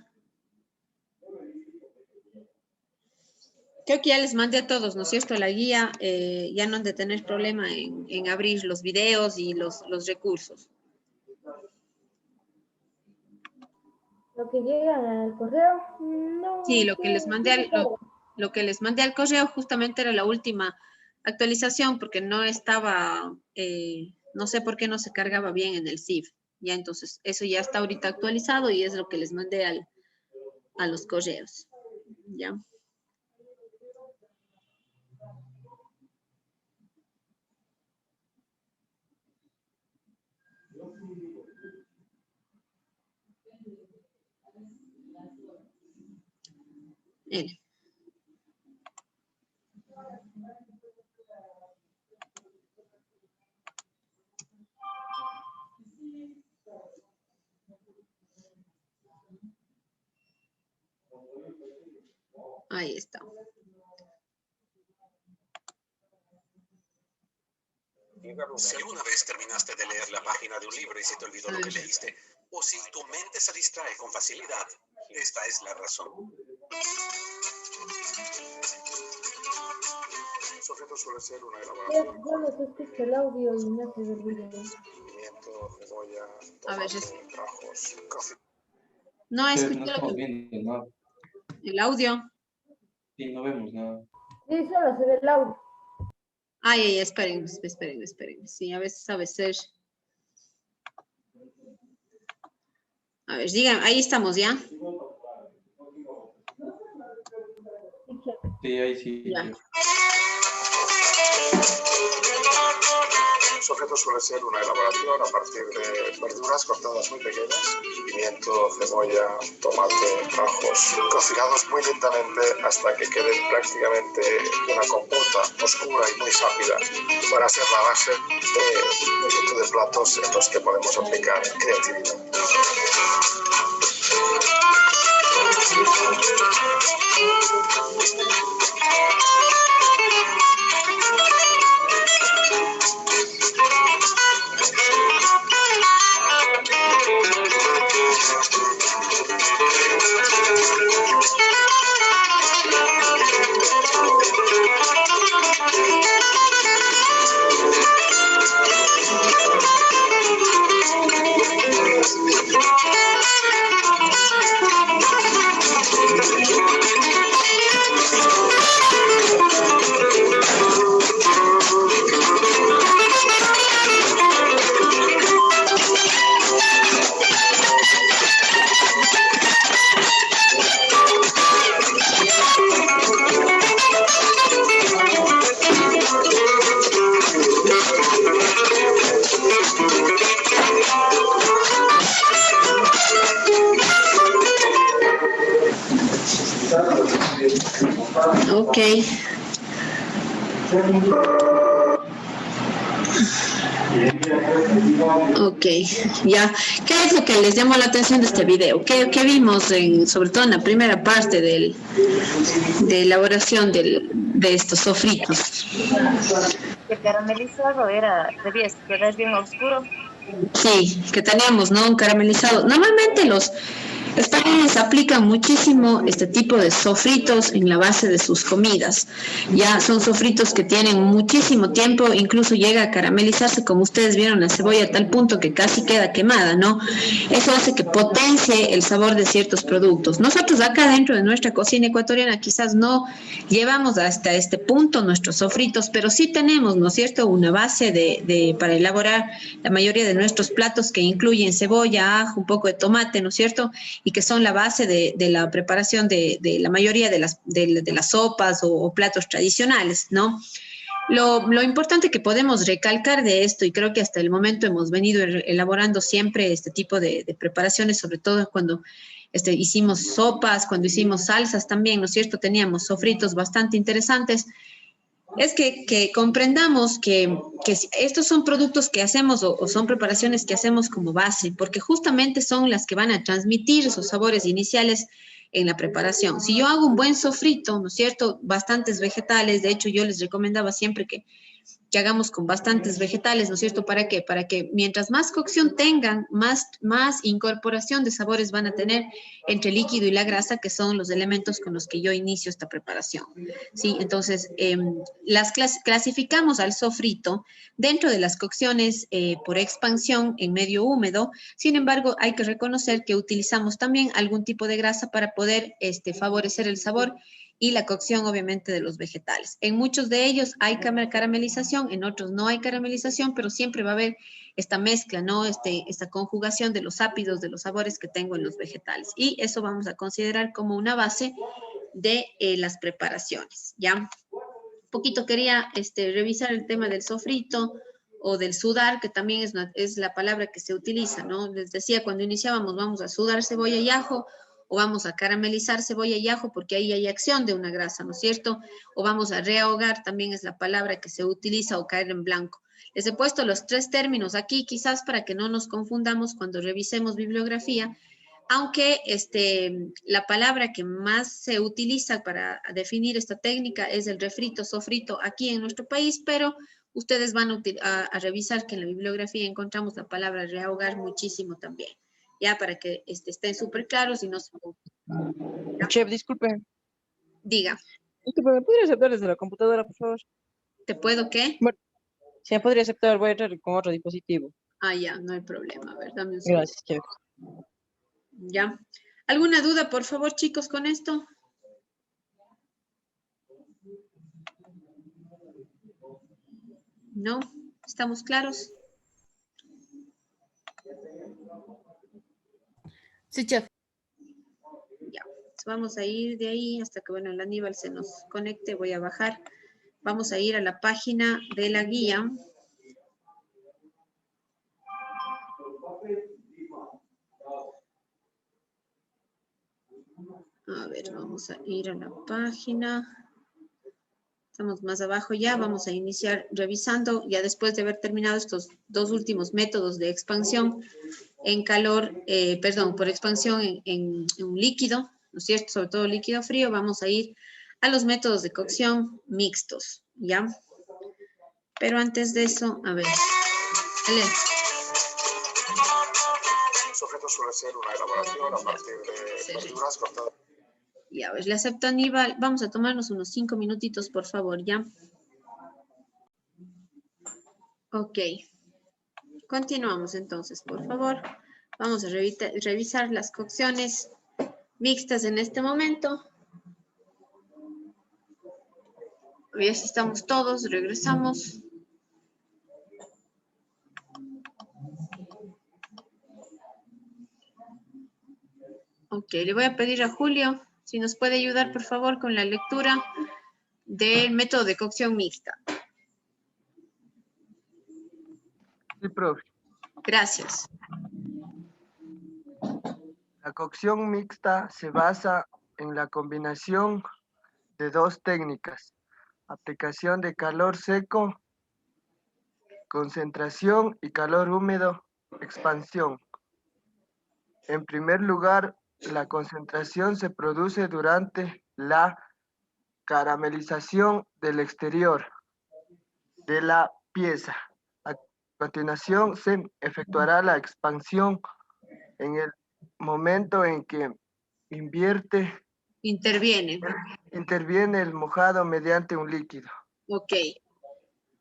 Creo que ya les mandé a todos, ¿no es cierto? La guía, ya no han de tener problema en abrir los videos y los recursos. Lo que llega al correo, no. Sí, lo que les mandé al correo justamente era la última actualización porque no estaba, no sé por qué no se cargaba bien en el CIF. Ya entonces, eso ya está ahorita actualizado y es lo que les mandé a los correos. ¿Ya? Miren. Ahí está. Si alguna vez terminaste de leer la página de un libro y se te olvidó lo que leíste, o si tu mente se distrae con facilidad, esta es la razón. Sofrito suele ser una elaboración. Yo les escucho el audio y no se ve el video. Pimiento, cebolla, A ver, tomate, ajos, café. No escuché lo que... viendo nada. El audio. Sí, no vemos nada. Sí, solo se ve el audio. Ay, esperen. Sí, a veces ser. A ver, digan, ahí estamos, ¿ya? Sí, ahí sí. Ya. Sofrito suele ser una elaboración a partir de verduras cortadas muy pequeñas, pimiento, cebolla, tomate, ajos, cocinados muy lentamente hasta que queden prácticamente una compota oscura y muy sápida para ser la base de multitud de platos en los que podemos aplicar creatividad. Ok. Ok, ya. ¿Qué es lo que les llamó la atención de este video? ¿Qué vimos sobre todo en la primera parte de elaboración de estos sofritos? El caramelizado debía quedar bien oscuro. Sí, que teníamos, ¿no? Un caramelizado. Normalmente los españoles aplican muchísimo este tipo de sofritos en la base de sus comidas. Ya son sofritos que tienen muchísimo tiempo, incluso llega a caramelizarse, como ustedes vieron la cebolla a tal punto que casi queda quemada, ¿no? Eso hace que potencie el sabor de ciertos productos. Nosotros acá dentro de nuestra cocina ecuatoriana quizás no llevamos hasta este punto nuestros sofritos, pero sí tenemos, ¿no es cierto?, una base para elaborar la mayoría de nuestros platos que incluyen cebolla, ajo, un poco de tomate, ¿no es cierto?, y que son la base de la preparación de la mayoría de las sopas o platos tradicionales, ¿no? Lo importante que podemos recalcar de esto, y creo que hasta el momento hemos venido elaborando siempre este tipo de preparaciones, sobre todo cuando hicimos sopas, cuando hicimos salsas también, ¿no es cierto? Teníamos sofritos bastante interesantes. Es que comprendamos que estos son productos que hacemos o son preparaciones que hacemos como base, porque justamente son las que van a transmitir esos sabores iniciales en la preparación. Si yo hago un buen sofrito, ¿no es cierto? Bastantes vegetales, de hecho yo les recomendaba siempre que hagamos con bastantes vegetales, ¿no es cierto? ¿Para qué? Para que mientras más cocción tengan, más incorporación de sabores van a tener entre el líquido y la grasa, que son los elementos con los que yo inicio esta preparación. ¿Sí? Entonces, las clasificamos al sofrito dentro de las cocciones por expansión en medio húmedo. Sin embargo, hay que reconocer que utilizamos también algún tipo de grasa para poder favorecer el sabor y la cocción, obviamente, de los vegetales. En muchos de ellos hay caramelización, en otros no hay caramelización, pero siempre va a haber esta mezcla, ¿no? Esta conjugación de los ácidos, de los sabores que tengo en los vegetales. Y eso vamos a considerar como una base de las preparaciones, ¿ya? Un poquito quería revisar el tema del sofrito o del sudar, que también es la palabra que se utiliza, ¿no? Les decía, cuando iniciábamos, vamos a sudar cebolla y ajo, o vamos a caramelizar cebolla y ajo porque ahí hay acción de una grasa, ¿no es cierto? O vamos a rehogar, también es la palabra que se utiliza, o caer en blanco. Les he puesto los tres términos aquí, quizás para que no nos confundamos cuando revisemos bibliografía, aunque la palabra que más se utiliza para definir esta técnica es el refrito, sofrito aquí en nuestro país, pero ustedes van a revisar que en la bibliografía encontramos la palabra rehogar muchísimo también. Ya, para que estén súper claros y no se... Chef, disculpe. Diga. Disculpe, ¿me podría aceptar desde la computadora, por favor? ¿Te puedo qué? Bueno, si me podría aceptar, voy a entrar con otro dispositivo. Ah, ya, no hay problema. A ver, dame un segundo. Gracias, chef. Ya. ¿Alguna duda, por favor, chicos, con esto? ¿No? ¿Estamos claros? Sí, chef. Ya, vamos a ir de ahí hasta que, bueno, el Aníbal se nos conecte. Voy a bajar. Vamos a ir a la página de la guía. A ver, vamos a ir a la página. Estamos más abajo ya. Vamos a iniciar revisando, ya después de haber terminado estos dos últimos métodos de expansión en calor, por expansión en un líquido, ¿no es cierto? Sobre todo líquido frío, vamos a ir a los métodos de cocción mixtos, ¿ya? Pero antes de eso, a ver. El sofrito suele ser una elaboración a partir de verduras cortadas. Ya, a ver, le acepto a Aníbal. Vamos a tomarnos unos 5 minutitos, por favor, ¿ya? Ok. Continuamos entonces, por favor. Vamos a revisar las cocciones mixtas en este momento. Ya si estamos todos, regresamos. Ok, le voy a pedir a Julio si nos puede ayudar, por favor, con la lectura del método de cocción mixta. Sí, profe. Gracias. La cocción mixta se basa en la combinación de dos técnicas: aplicación de calor seco concentración y calor húmedo, expansión. En primer lugar, la concentración se produce durante la caramelización del exterior de la pieza. A continuación, se efectuará la expansión en el momento en que Interviene. interviene el mojado mediante un líquido. Ok,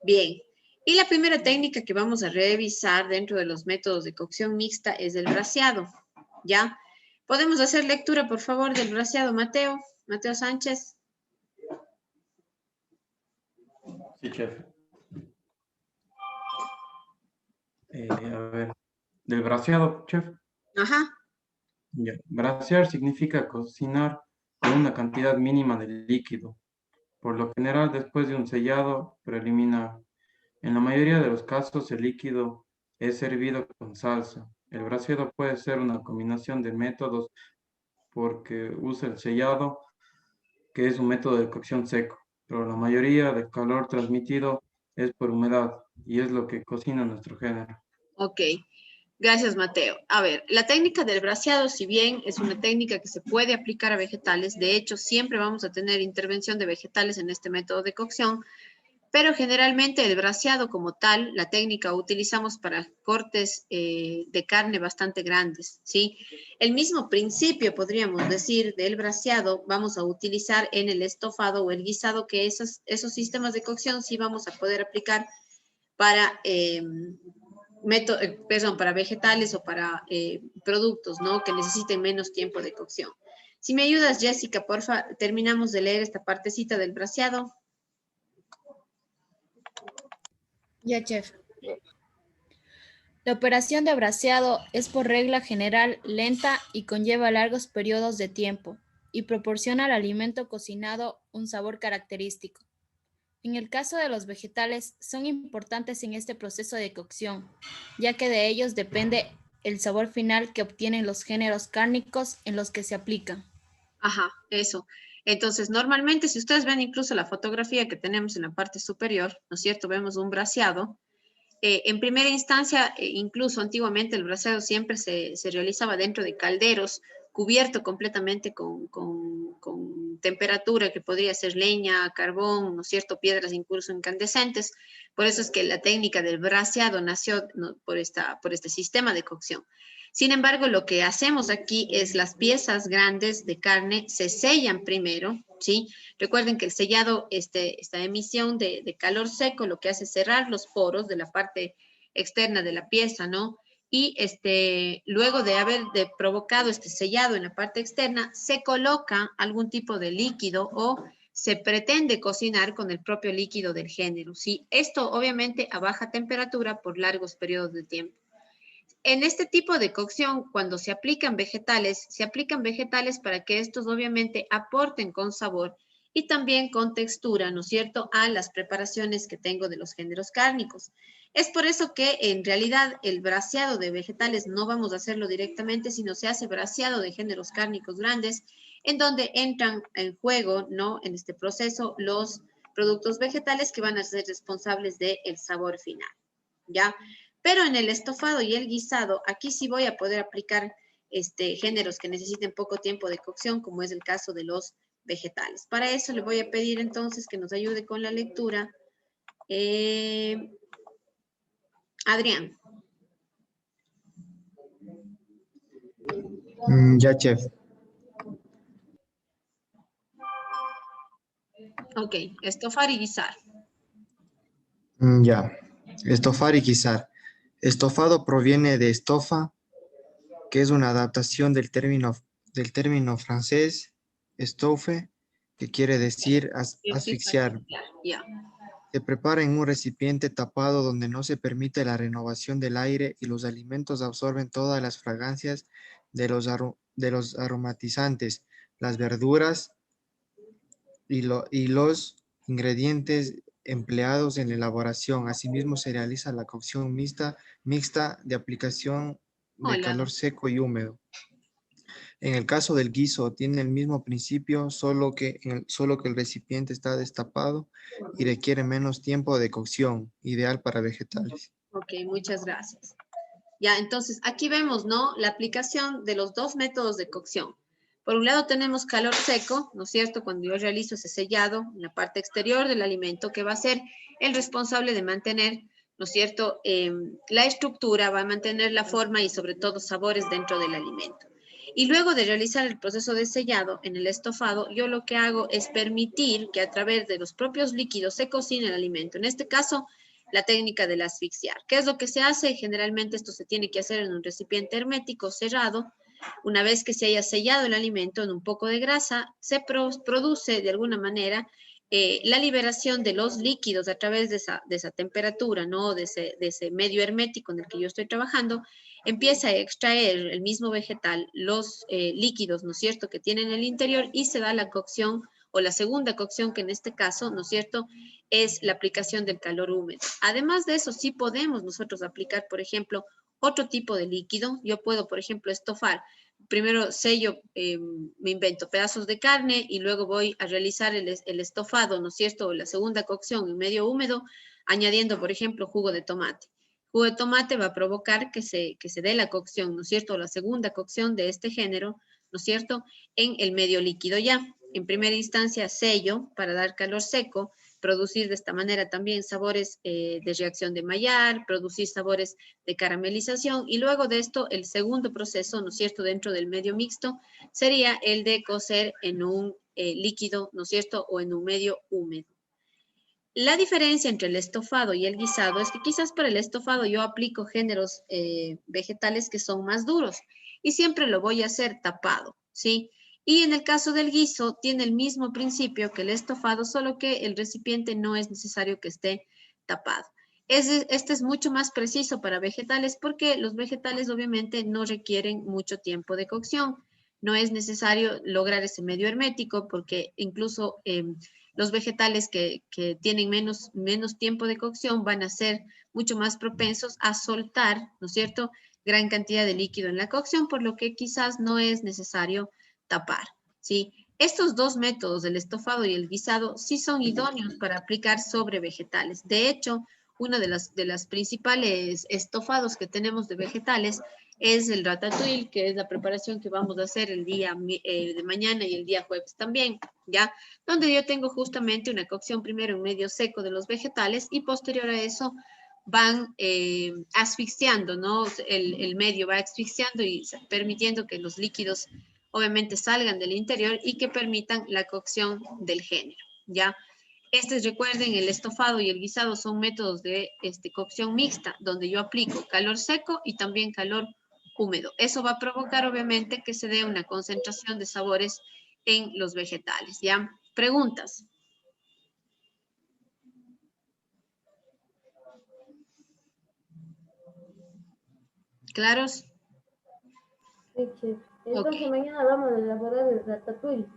bien. Y la primera técnica que vamos a revisar dentro de los métodos de cocción mixta es el braseado, ¿ya? ¿Podemos hacer lectura, por favor, del braseado, Mateo? Mateo Sánchez. Sí, chef. A ver, del braseado, chef. Ajá. Ya. Brasear significa cocinar con una cantidad mínima de líquido. Por lo general, después de un sellado preliminar. En la mayoría de los casos, el líquido es servido con salsa. El braseado puede ser una combinación de métodos porque usa el sellado, que es un método de cocción seco, pero la mayoría del calor transmitido es por humedad y es lo que cocina nuestro género. Ok, gracias, Mateo. A ver, la técnica del braseado, si bien es una técnica que se puede aplicar a vegetales, de hecho, siempre vamos a tener intervención de vegetales en este método de cocción, pero generalmente el braseado como tal, la técnica utilizamos para cortes de carne bastante grandes, ¿sí? El mismo principio, podríamos decir, del braseado vamos a utilizar en el estofado o el guisado, que esos sistemas de cocción sí vamos a poder aplicar para, para vegetales o para productos, ¿no? Que necesiten menos tiempo de cocción. Si me ayudas, Jessica, porfa, terminamos de leer esta partecita del braseado. Ya, chef. La operación de braseado es por regla general lenta y conlleva largos periodos de tiempo y proporciona al alimento cocinado un sabor característico. En el caso de los vegetales, son importantes en este proceso de cocción, ya que de ellos depende el sabor final que obtienen los géneros cárnicos en los que se aplican. Ajá, eso. Entonces, normalmente, si ustedes ven incluso la fotografía que tenemos en la parte superior, ¿no es cierto? Vemos un braseado. En primera instancia, incluso antiguamente el braseado siempre se realizaba dentro de calderos, cubierto completamente con temperatura que podría ser leña, carbón, ¿no es cierto? Piedras incluso incandescentes. Por eso es que la técnica del braseado nació, ¿no?, por este sistema de cocción. Sin embargo, lo que hacemos aquí es las piezas grandes de carne se sellan primero, ¿sí? Recuerden que el sellado, esta emisión de calor seco, lo que hace es cerrar los poros de la parte externa de la pieza, ¿no? Y luego de haber provocado este sellado en la parte externa, se coloca algún tipo de líquido o se pretende cocinar con el propio líquido del género, ¿sí? Esto obviamente a baja temperatura por largos periodos de tiempo. En este tipo de cocción, cuando se aplican vegetales para que estos obviamente aporten con sabor y también con textura, ¿no es cierto?, a las preparaciones que tengo de los géneros cárnicos. Es por eso que en realidad el braseado de vegetales no vamos a hacerlo directamente, sino se hace braseado de géneros cárnicos grandes, en donde entran en juego, ¿no?, en este proceso los productos vegetales que van a ser responsables del sabor final, ¿ya? Pero en el estofado y el guisado, aquí sí voy a poder aplicar géneros que necesiten poco tiempo de cocción, como es el caso de los vegetales. Para eso le voy a pedir entonces que nos ayude con la lectura. Adrián. Ya, chef. Ok, estofar y guisar. Ya. Estofar y guisar. Estofado proviene de estofa, que es una adaptación del término francés estoffe, que quiere decir asfixiar. Ya. Se prepara en un recipiente tapado donde no se permite la renovación del aire y los alimentos absorben todas las fragancias de los aromatizantes, las verduras y los ingredientes empleados en la elaboración. Asimismo, se realiza la cocción mixta de aplicación de Hola. calor seco y húmedo. En el caso del guiso, tiene el mismo principio, solo que el recipiente está destapado y requiere menos tiempo de cocción, ideal para vegetales. Ok, muchas gracias. Ya, entonces aquí vemos, ¿no? La aplicación de los dos métodos de cocción. Por un lado tenemos calor seco, ¿no es cierto? Cuando yo realizo ese sellado en la parte exterior del alimento, que va a ser el responsable de mantener, ¿no es cierto? La estructura, va a mantener la forma y sobre todo sabores dentro del alimento. Y luego de realizar el proceso de sellado en el estofado, yo lo que hago es permitir que a través de los propios líquidos se cocine el alimento. En este caso, la técnica del asfixiar. ¿Qué es lo que se hace? Generalmente esto se tiene que hacer en un recipiente hermético cerrado. Una vez que se haya sellado el alimento en un poco de grasa, se produce de alguna manera la liberación de los líquidos a través de esa temperatura, ¿no? De ese medio hermético en el que yo estoy trabajando. Empieza a extraer el mismo vegetal los líquidos, ¿no es cierto?, que tiene en el interior y se da la cocción o la segunda cocción, que en este caso, ¿no es cierto?, es la aplicación del calor húmedo. Además de eso, sí podemos nosotros aplicar, por ejemplo, otro tipo de líquido. Yo puedo, por ejemplo, estofar. Primero sello, me invento pedazos de carne y luego voy a realizar el estofado, ¿no es cierto?, la segunda cocción en medio húmedo, añadiendo, por ejemplo, jugo de tomate. Jugo de tomate va a provocar que se dé la cocción, ¿no es cierto?, la segunda cocción de este género, ¿no es cierto?, en el medio líquido ya. En primera instancia, sello para dar calor seco, producir de esta manera también sabores de reacción de Maillard, producir sabores de caramelización, y luego de esto el segundo proceso, ¿no es cierto?, dentro del medio mixto, sería el de cocer en un líquido, ¿no es cierto?, o en un medio húmedo. La diferencia entre el estofado y el guisado es que quizás para el estofado yo aplico géneros vegetales que son más duros y siempre lo voy a hacer tapado, ¿sí? Y en el caso del guiso tiene el mismo principio que el estofado, solo que el recipiente no es necesario que esté tapado. Este es mucho más preciso para vegetales porque los vegetales obviamente no requieren mucho tiempo de cocción. No es necesario lograr ese medio hermético porque incluso los vegetales que tienen menos tiempo de cocción van a ser mucho más propensos a soltar, ¿no es cierto?, gran cantidad de líquido en la cocción, por lo que quizás no es necesario tapar, ¿sí? Estos dos métodos, el estofado y el guisado, sí son idóneos para aplicar sobre vegetales. De hecho, uno de las principales estofados que tenemos de vegetales es el ratatouille, que es la preparación que vamos a hacer el día de mañana y el día jueves también, ¿ya? Donde yo tengo justamente una cocción primero en medio seco de los vegetales y posterior a eso van asfixiando, ¿no? El medio va asfixiando y permitiendo que los líquidos obviamente salgan del interior y que permitan la cocción del género, ¿ya? Recuerden, el estofado y el guisado son métodos de cocción mixta, donde yo aplico calor seco y también calor húmedo. Eso va a provocar, obviamente, que se dé una concentración de sabores en los vegetales, ¿ya? ¿Preguntas? ¿Claros? Sí, chef. Entonces mañana vamos a elaborar el ratatouille.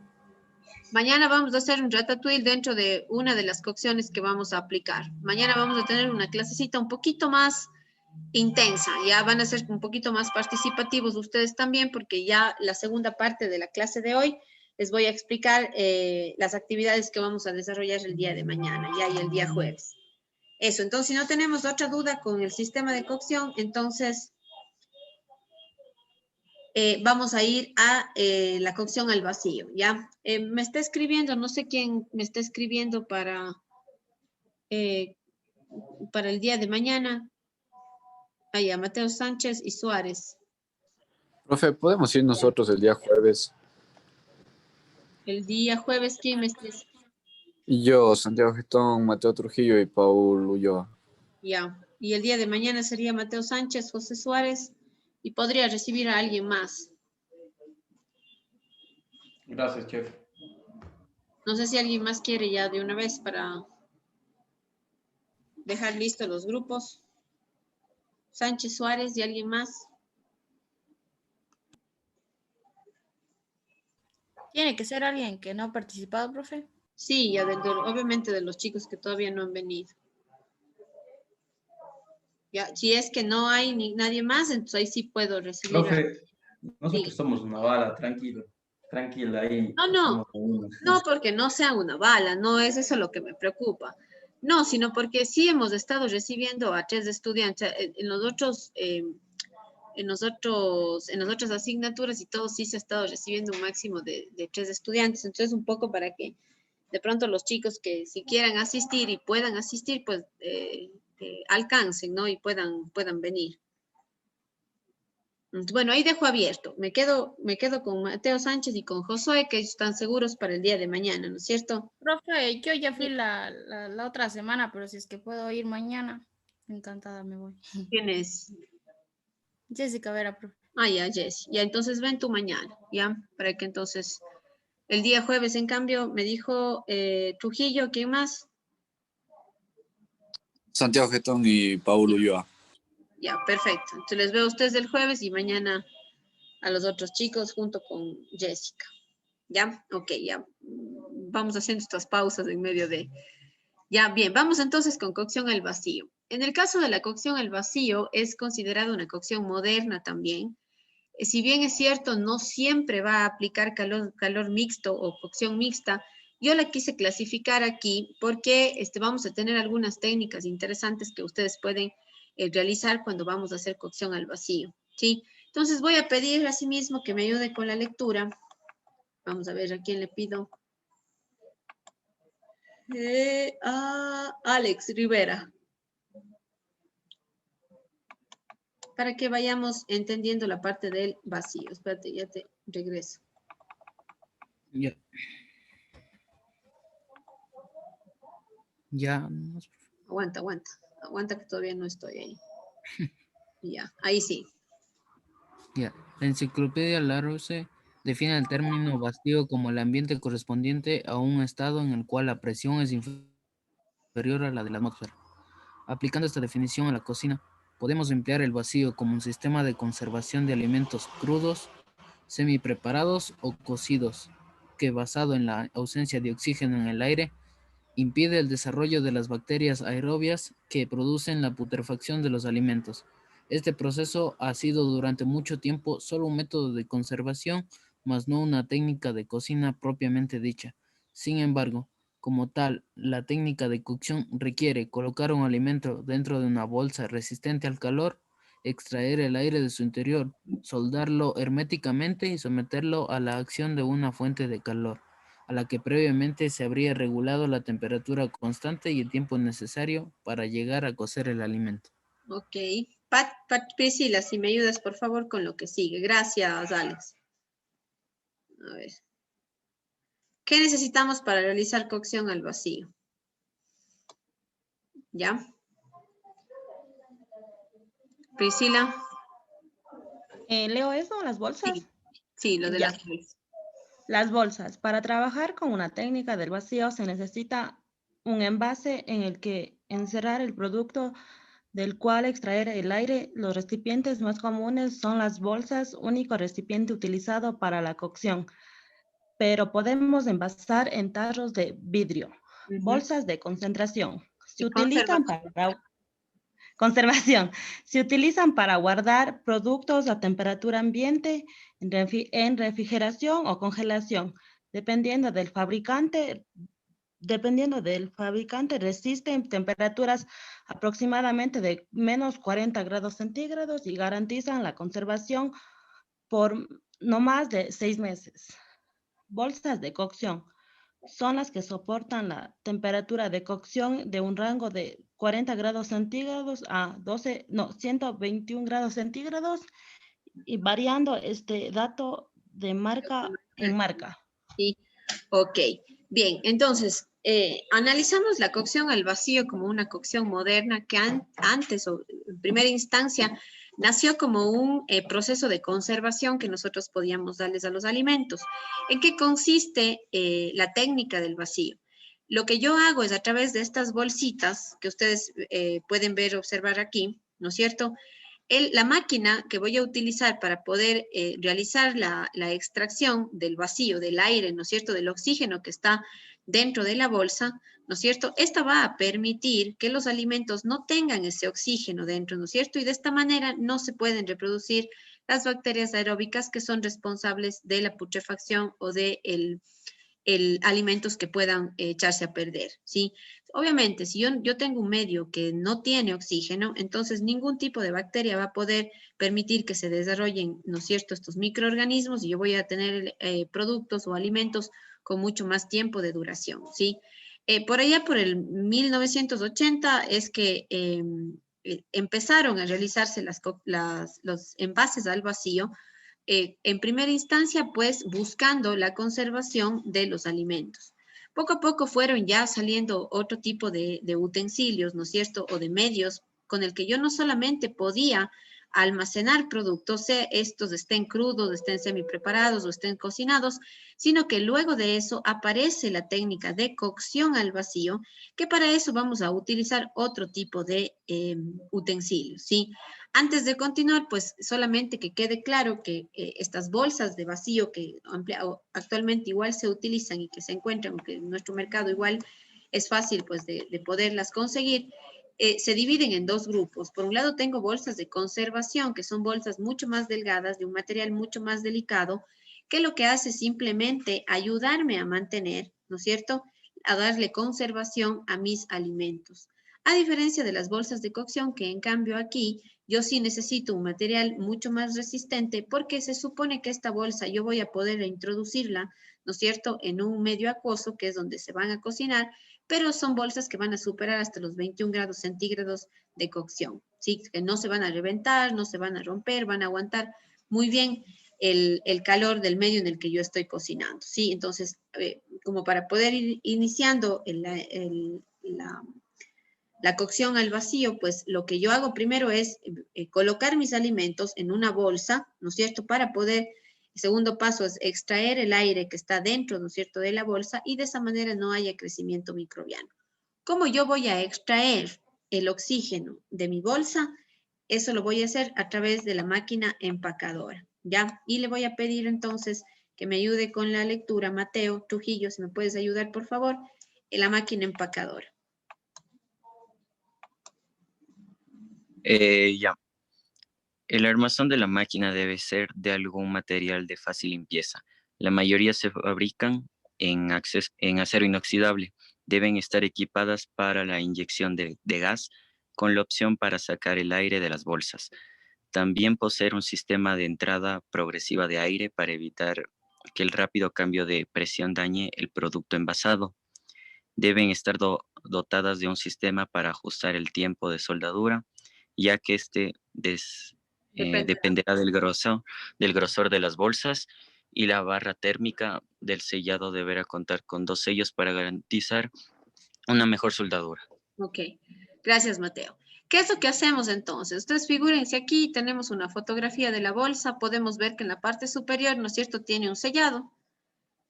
Mañana vamos a hacer un ratatouille dentro de una de las cocciones que vamos a aplicar. Mañana vamos a tener una clasecita un poquito más intensa, ya van a ser un poquito más participativos ustedes también, porque ya la segunda parte de la clase de hoy les voy a explicar las actividades que vamos a desarrollar el día de mañana, ya y el día jueves. Eso, entonces si no tenemos otra duda con el sistema de cocción, entonces vamos a ir a la cocción al vacío, ¿ya? Me está escribiendo, no sé quién me está escribiendo para el día de mañana. Allá, Mateo Sánchez y Suárez. Profe, ¿podemos ir nosotros el día jueves? El día jueves, ¿quién me está escribiendo? Y yo, Santiago Getón, Mateo Trujillo y Paul Ulloa. Ya, y el día de mañana sería Mateo Sánchez, José Suárez, y podría recibir a alguien más. Gracias, chef. No sé si alguien más quiere ya de una vez para dejar listos los grupos. Sánchez, Suárez y alguien más. ¿Tiene que ser alguien que no ha participado, profe? Sí, ya obviamente de los chicos que todavía no han venido. Ya, si es que no hay nadie más, entonces ahí sí puedo recibir. Profe, Nosotros somos una bala, tranquilo. Tranquila ahí. No, porque no sea una bala, no es eso lo que me preocupa. No, sino porque sí hemos estado recibiendo a 3 estudiantes en las otras asignaturas y todo sí se ha estado recibiendo un máximo de 3 estudiantes. Entonces, un poco para que de pronto los chicos que si quieran asistir y puedan asistir, pues alcancen, ¿no? Y puedan venir. Bueno, ahí dejo abierto. Me quedo con Mateo Sánchez y con Josué, que están seguros para el día de mañana, ¿no es cierto? Profe, yo ya fui la otra semana, pero si es que puedo ir mañana, encantada me voy. ¿Quién es? Jessica Vera, profe. Ah, ya, Jessy. Ya, entonces ven tú mañana, ¿ya? Para que entonces, el día jueves, en cambio, me dijo Trujillo, ¿quién más? Santiago Getón y Paulo Ulloa. Ya, perfecto. Entonces les veo a ustedes el jueves y mañana a los otros chicos junto con Jessica. ¿Ya? Ok, ya. Vamos haciendo estas pausas en medio de... Ya, bien. Vamos entonces con cocción al vacío. En el caso de la cocción al vacío, es considerada una cocción moderna también. Si bien es cierto, no siempre va a aplicar calor mixto o cocción mixta, yo la quise clasificar aquí porque vamos a tener algunas técnicas interesantes que ustedes pueden realizar cuando vamos a hacer cocción al vacío, ¿sí? Entonces voy a pedir asimismo que me ayude con la lectura. Vamos a ver a quién le pido. A Alex Rivera. Para que vayamos entendiendo la parte del vacío. Espérate, ya te regreso. Ya. Ya. Aguanta que todavía no estoy ahí. Ya, ahí sí. Ya. La enciclopedia Larousse define el término vacío como el ambiente correspondiente a un estado en el cual la presión es inferior a la de la atmósfera. Aplicando esta definición a la cocina, podemos emplear el vacío como un sistema de conservación de alimentos crudos, semi-preparados o cocidos, que basado en la ausencia de oxígeno en el aire, impide el desarrollo de las bacterias aerobias que producen la putrefacción de los alimentos. Este proceso ha sido durante mucho tiempo solo un método de conservación, mas no una técnica de cocina propiamente dicha. Sin embargo, como tal, la técnica de cocción requiere colocar un alimento dentro de una bolsa resistente al calor, extraer el aire de su interior, soldarlo herméticamente y someterlo a la acción de una fuente de calor, a la que previamente se habría regulado la temperatura constante y el tiempo necesario para llegar a cocer el alimento. Ok. Priscila, si me ayudas por favor con lo que sigue. Gracias, Alex. A ver. ¿Qué necesitamos para realizar cocción al vacío? ¿Ya? Priscila. ¿Leo eso, las bolsas? Sí, lo de las bolsas. Las bolsas. Para trabajar con una técnica del vacío se necesita un envase en el que encerrar el producto del cual extraer el aire. Los recipientes más comunes son las bolsas, único recipiente utilizado para la cocción, pero podemos envasar en tarros de vidrio. Bolsas de concentración. Se utilizan para conservación. Se utilizan para guardar productos a temperatura ambiente, en refrigeración o congelación. Dependiendo del fabricante, resisten temperaturas aproximadamente de menos 40 grados centígrados y garantizan la conservación por no más de 6 meses. Bolsas de cocción son las que soportan la temperatura de cocción de un rango de 40 grados centígrados a 121 grados centígrados y variando este dato de marca en marca. Sí, ok. Bien, entonces, analizamos la cocción al vacío como una cocción moderna que antes o en primera instancia nació como un proceso de conservación que nosotros podíamos darles a los alimentos. ¿En qué consiste la técnica del vacío? Lo que yo hago es a través de estas bolsitas que ustedes pueden ver, observar aquí, ¿no es cierto? La máquina que voy a utilizar para poder realizar la extracción del vacío, del aire, ¿no es cierto?, del oxígeno que está dentro de la bolsa, ¿no es cierto?, esta va a permitir que los alimentos no tengan ese oxígeno dentro, ¿no es cierto?, y de esta manera no se pueden reproducir las bacterias aeróbicas que son responsables de la putrefacción o de alimentos que puedan echarse a perder, ¿sí? Obviamente, si yo tengo un medio que no tiene oxígeno, entonces ningún tipo de bacteria va a poder permitir que se desarrollen, ¿no es cierto?, estos microorganismos y yo voy a tener productos o alimentos con mucho más tiempo de duración, ¿sí? Por allá, por el 1980, es que empezaron a realizarse los envases al vacío, en primera instancia, pues, buscando la conservación de los alimentos. Poco a poco fueron ya saliendo otro tipo de utensilios, ¿no es cierto?, o de medios con el que yo no solamente podía almacenar productos, estos estén crudos, estén semi-preparados o estén cocinados, sino que luego de eso aparece la técnica de cocción al vacío, que para eso vamos a utilizar otro tipo de utensilios, ¿sí? Antes de continuar, pues solamente que quede claro que estas bolsas de vacío que actualmente igual se utilizan y que se encuentran, que en nuestro mercado igual es fácil pues de poderlas conseguir, se dividen en dos grupos. Por un lado tengo bolsas de conservación, que son bolsas mucho más delgadas, de un material mucho más delicado, que lo que hace es simplemente ayudarme a mantener, ¿no es cierto?, a darle conservación a mis alimentos. A diferencia de las bolsas de cocción, que en cambio aquí yo sí necesito un material mucho más resistente, porque se supone que esta bolsa yo voy a poder introducirla, ¿no es cierto?, en un medio acuoso, que es donde se van a cocinar, pero son bolsas que van a superar hasta los 21 grados centígrados de cocción, ¿sí? Que no se van a reventar, no se van a romper, van a aguantar muy bien el calor del medio en el que yo estoy cocinando, ¿sí? Entonces, como para poder ir iniciando la cocción al vacío, pues lo que yo hago primero es colocar mis alimentos en una bolsa, ¿no es cierto?, para poder. El segundo paso es extraer el aire que está dentro, ¿no es cierto?, de la bolsa, y de esa manera no haya crecimiento microbiano. ¿Cómo yo voy a extraer el oxígeno de mi bolsa? Eso lo voy a hacer a través de la máquina empacadora, ¿ya? Y le voy a pedir entonces que me ayude con la lectura. Mateo Trujillo, si me puedes ayudar, por favor, en la máquina empacadora. Ya. El armazón de la máquina debe ser de algún material de fácil limpieza. La mayoría se fabrican en acero inoxidable. Deben estar equipadas para la inyección de gas, con la opción para sacar el aire de las bolsas. También poseer un sistema de entrada progresiva de aire para evitar que el rápido cambio de presión dañe el producto envasado. Deben estar dotadas de un sistema para ajustar el tiempo de soldadura, ya que dependerá del grosor de las bolsas, y la barra térmica del sellado deberá contar con 2 sellos para garantizar una mejor soldadura. Ok, gracias, Mateo. ¿Qué es lo que hacemos entonces? Ustedes figúrense, aquí tenemos una fotografía de la bolsa, podemos ver que en la parte superior, ¿no es cierto?, tiene un sellado,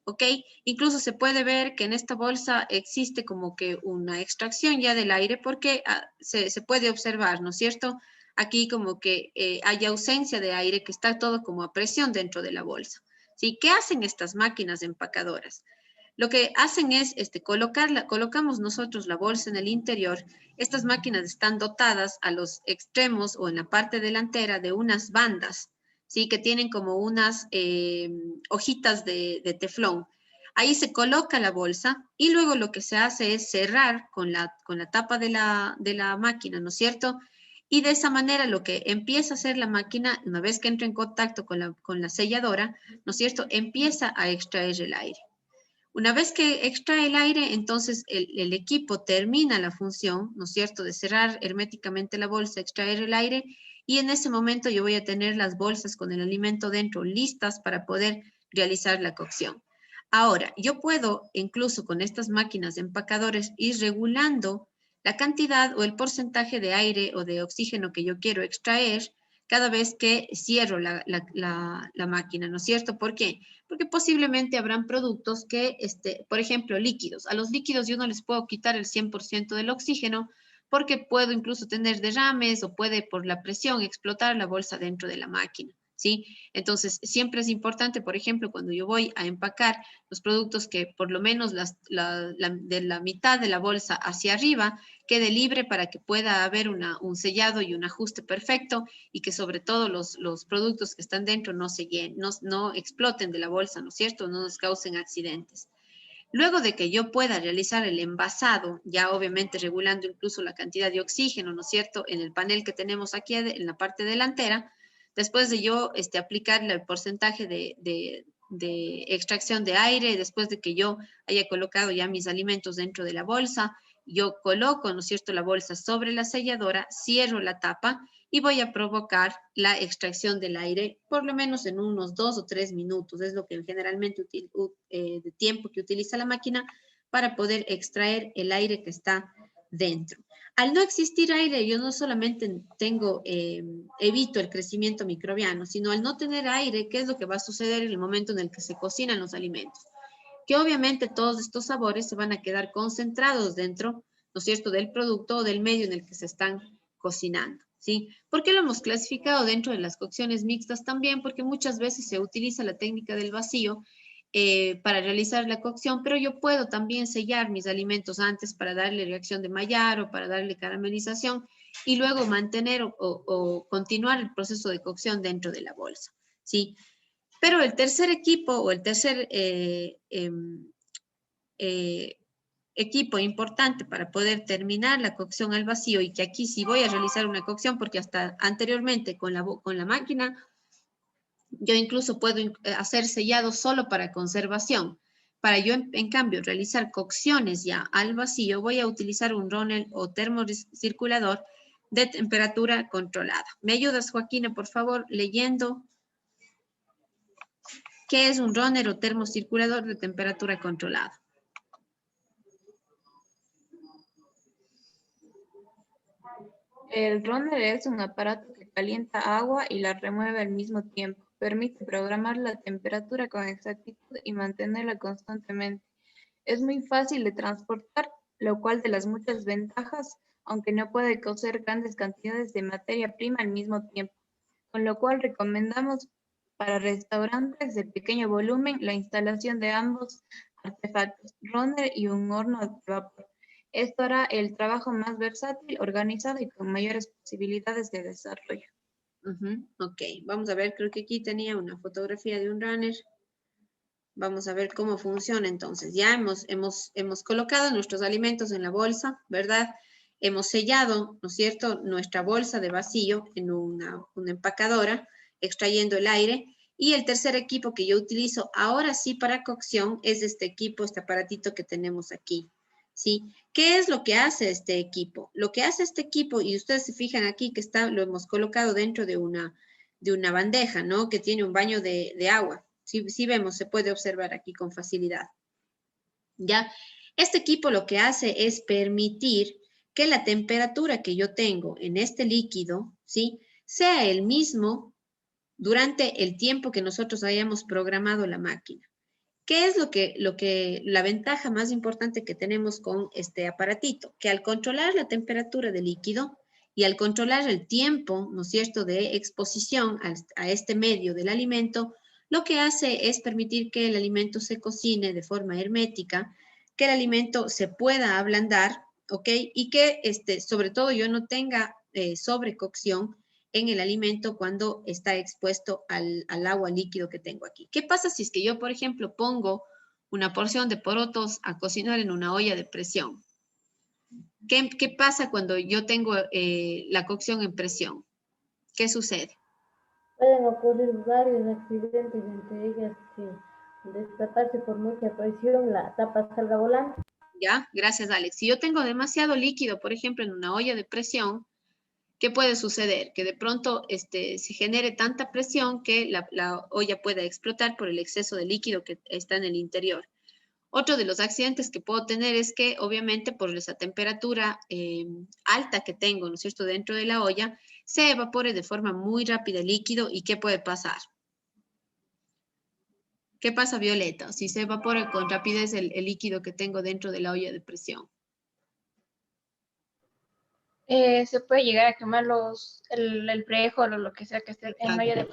¿ok? Incluso se puede ver que en esta bolsa existe como que una extracción ya del aire, porque se puede observar, ¿no es cierto?, aquí como que hay ausencia de aire, que está todo como a presión dentro de la bolsa, ¿sí? ¿Qué hacen estas máquinas empacadoras? Lo que hacen es colocamos nosotros la bolsa en el interior. Estas máquinas están dotadas a los extremos o en la parte delantera de unas bandas, ¿sí?, que tienen como unas hojitas de teflón. Ahí se coloca la bolsa y luego lo que se hace es cerrar con la tapa de la máquina, ¿no es cierto? Y de esa manera lo que empieza a hacer la máquina, una vez que entra en contacto con la selladora, ¿no es cierto?, empieza a extraer el aire. Una vez que extrae el aire, entonces el equipo termina la función, ¿no es cierto?, de cerrar herméticamente la bolsa, extraer el aire, y en ese momento yo voy a tener las bolsas con el alimento dentro listas para poder realizar la cocción. Ahora, yo puedo incluso con estas máquinas empacadoras ir regulando la cantidad o el porcentaje de aire o de oxígeno que yo quiero extraer cada vez que cierro la máquina, ¿no es cierto? ¿Por qué? Porque posiblemente habrán productos que, por ejemplo, líquidos. A los líquidos yo no les puedo quitar el 100% del oxígeno, porque puedo incluso tener derrames o puede por la presión explotar la bolsa dentro de la máquina, ¿sí? Entonces, siempre es importante, por ejemplo, cuando yo voy a empacar los productos que por lo menos de la mitad de la bolsa hacia arriba quede libre para que pueda haber un sellado y un ajuste perfecto y que sobre todo los productos que están dentro no exploten de la bolsa, ¿no es cierto? No nos causen accidentes. Luego de que yo pueda realizar el envasado, ya obviamente regulando incluso la cantidad de oxígeno, ¿no es cierto?, en el panel que tenemos aquí en la parte delantera, después de yo aplicar el porcentaje de extracción de aire, después de que yo haya colocado ya mis alimentos dentro de la bolsa, yo coloco, ¿no es cierto?, la bolsa sobre la selladora, cierro la tapa y voy a provocar la extracción del aire por lo menos en unos 2 o 3 minutos. Es lo que generalmente de tiempo que utiliza la máquina para poder extraer el aire que está dentro. Al no existir aire, yo no solamente evito el crecimiento microbiano, sino al no tener aire, ¿qué es lo que va a suceder en el momento en el que se cocinan los alimentos? Que obviamente todos estos sabores se van a quedar concentrados dentro, ¿no es cierto?, del producto o del medio en el que se están cocinando, ¿sí? ¿Por qué lo hemos clasificado dentro de las cocciones mixtas también? Porque muchas veces se utiliza la técnica del vacío para realizar la cocción, pero yo puedo también sellar mis alimentos antes para darle reacción de Maillard o para darle caramelización y luego mantener o continuar el proceso de cocción dentro de la bolsa, ¿sí? Pero el tercer equipo o el tercer equipo importante para poder terminar la cocción al vacío, y que aquí sí voy a realizar una cocción porque hasta anteriormente con la máquina yo incluso puedo hacer sellado solo para conservación. Para yo, en cambio, realizar cocciones ya al vacío, voy a utilizar un runner o termocirculador de temperatura controlada. ¿Me ayudas, Joaquina, por favor, leyendo qué es un runner o termocirculador de temperatura controlada? El runner es un aparato que calienta agua y la remueve al mismo tiempo. Permite programar la temperatura con exactitud y mantenerla constantemente. Es muy fácil de transportar, lo cual de las muchas ventajas, aunque no puede cocer grandes cantidades de materia prima al mismo tiempo, con lo cual recomendamos para restaurantes de pequeño volumen la instalación de ambos artefactos, runner y un horno de vapor. Esto hará el trabajo más versátil, organizado y con mayores posibilidades de desarrollo. Ok, vamos a ver, creo que aquí tenía una fotografía de un runner. Vamos a ver cómo funciona entonces. Ya hemos colocado nuestros alimentos en la bolsa, ¿verdad? Hemos sellado, ¿no es cierto?, nuestra bolsa de vacío en una empacadora, extrayendo el aire. Y el tercer equipo que yo utilizo ahora sí para cocción es este equipo, este aparatito que tenemos aquí, ¿sí? ¿Qué es lo que hace este equipo? Lo que hace este equipo, y ustedes se fijan aquí que lo hemos colocado dentro de una bandeja, ¿no?, que tiene un baño de agua. Sí vemos, se puede observar aquí con facilidad. ¿Ya? Este equipo lo que hace es permitir que la temperatura que yo tengo en este líquido, ¿sí?, sea el mismo durante el tiempo que nosotros hayamos programado la máquina. ¿Qué es la ventaja más importante que tenemos con este aparatito? Que al controlar la temperatura del líquido y al controlar el tiempo, ¿no es cierto?, de exposición a este medio del alimento, lo que hace es permitir que el alimento se cocine de forma hermética, que el alimento se pueda ablandar, ¿ok? Y que, sobre todo, yo no tenga sobrecocción en el alimento cuando está expuesto al agua líquido que tengo aquí. ¿Qué pasa si es que yo, por ejemplo, pongo una porción de porotos a cocinar en una olla de presión? ¿Qué pasa cuando yo tengo la cocción en presión? ¿Qué sucede? Pueden ocurrir varios accidentes, entre ellas que destaparse por mucha presión, la tapa salga volando. Ya, gracias, Alex. Si yo tengo demasiado líquido, por ejemplo, en una olla de presión, ¿qué puede suceder? Que de pronto se genere tanta presión que la olla pueda explotar por el exceso de líquido que está en el interior. Otro de los accidentes que puedo tener es que, obviamente, por esa temperatura alta que tengo, ¿no es cierto?, dentro de la olla, se evapore de forma muy rápida el líquido. ¿Y qué puede pasar? ¿Qué pasa, Violeta, si se evapora con rapidez el líquido que tengo dentro de la olla de presión? Se puede llegar a quemar el frijol o lo que sea que esté en medio de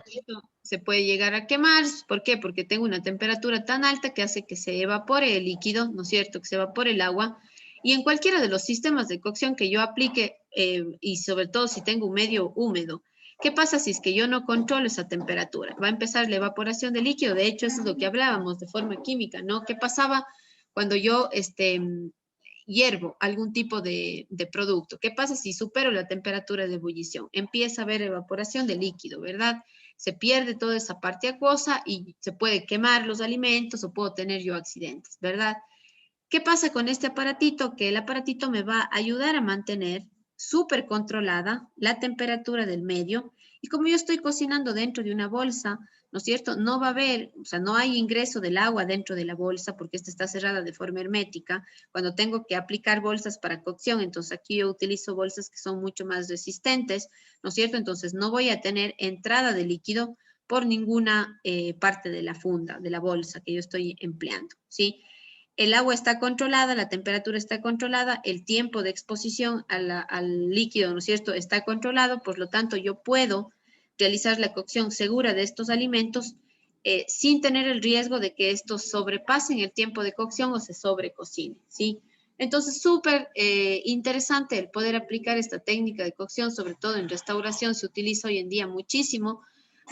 Se puede llegar a quemar. ¿Por qué? Porque tengo una temperatura tan alta que hace que se evapore el líquido, ¿no es cierto? Que se evapore el agua. Y en cualquiera de los sistemas de cocción que yo aplique, y sobre todo si tengo un medio húmedo, ¿qué pasa si es que yo no controlo esa temperatura? Va a empezar la evaporación del líquido. De hecho, eso es lo que hablábamos de forma química, ¿no? ¿Qué pasaba cuando yo hiervo algún tipo de producto? ¿Qué pasa si supero la temperatura de ebullición? Empieza a haber evaporación de líquido, ¿verdad? Se pierde toda esa parte acuosa y se puede quemar los alimentos o puedo tener yo accidentes, ¿verdad? ¿Qué pasa con este aparatito? Que el aparatito me va a ayudar a mantener súper controlada la temperatura del medio, y como yo estoy cocinando dentro de una bolsa, ¿no es cierto? No va a haber, o sea, no hay ingreso del agua dentro de la bolsa porque esta está cerrada de forma hermética. Cuando tengo que aplicar bolsas para cocción, entonces aquí yo utilizo bolsas que son mucho más resistentes, ¿no es cierto? Entonces no voy a tener entrada de líquido por ninguna parte de la funda, de la bolsa que yo estoy empleando, ¿sí? El agua está controlada, la temperatura está controlada, el tiempo de exposición al líquido, ¿no es cierto?, está controlado, por lo tanto yo puedo realizar la cocción segura de estos alimentos sin tener el riesgo de que estos sobrepasen el tiempo de cocción o se sobrecocine, ¿sí? Entonces, súper interesante el poder aplicar esta técnica de cocción, sobre todo en restauración, se utiliza hoy en día muchísimo,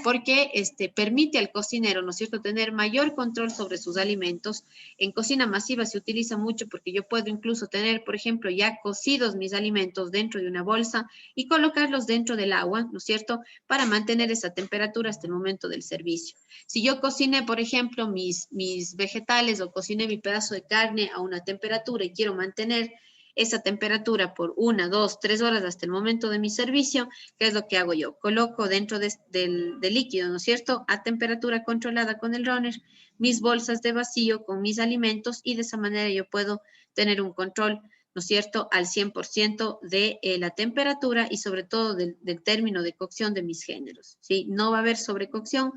porque permite al cocinero, ¿no es cierto?, tener mayor control sobre sus alimentos. En cocina masiva se utiliza mucho porque yo puedo incluso tener, por ejemplo, ya cocidos mis alimentos dentro de una bolsa y colocarlos dentro del agua, ¿no es cierto?, para mantener esa temperatura hasta el momento del servicio. Si yo cociné, por ejemplo, mis vegetales o cociné mi pedazo de carne a una temperatura y quiero mantener esa temperatura por 1, 2, 3 horas hasta el momento de mi servicio, ¿qué es lo que hago yo? Coloco dentro del líquido, ¿no es cierto?, a temperatura controlada con el runner, mis bolsas de vacío con mis alimentos, y de esa manera yo puedo tener un control, ¿no es cierto?, al 100% de la temperatura y sobre todo del término de cocción de mis géneros, ¿sí? No va a haber sobrecocción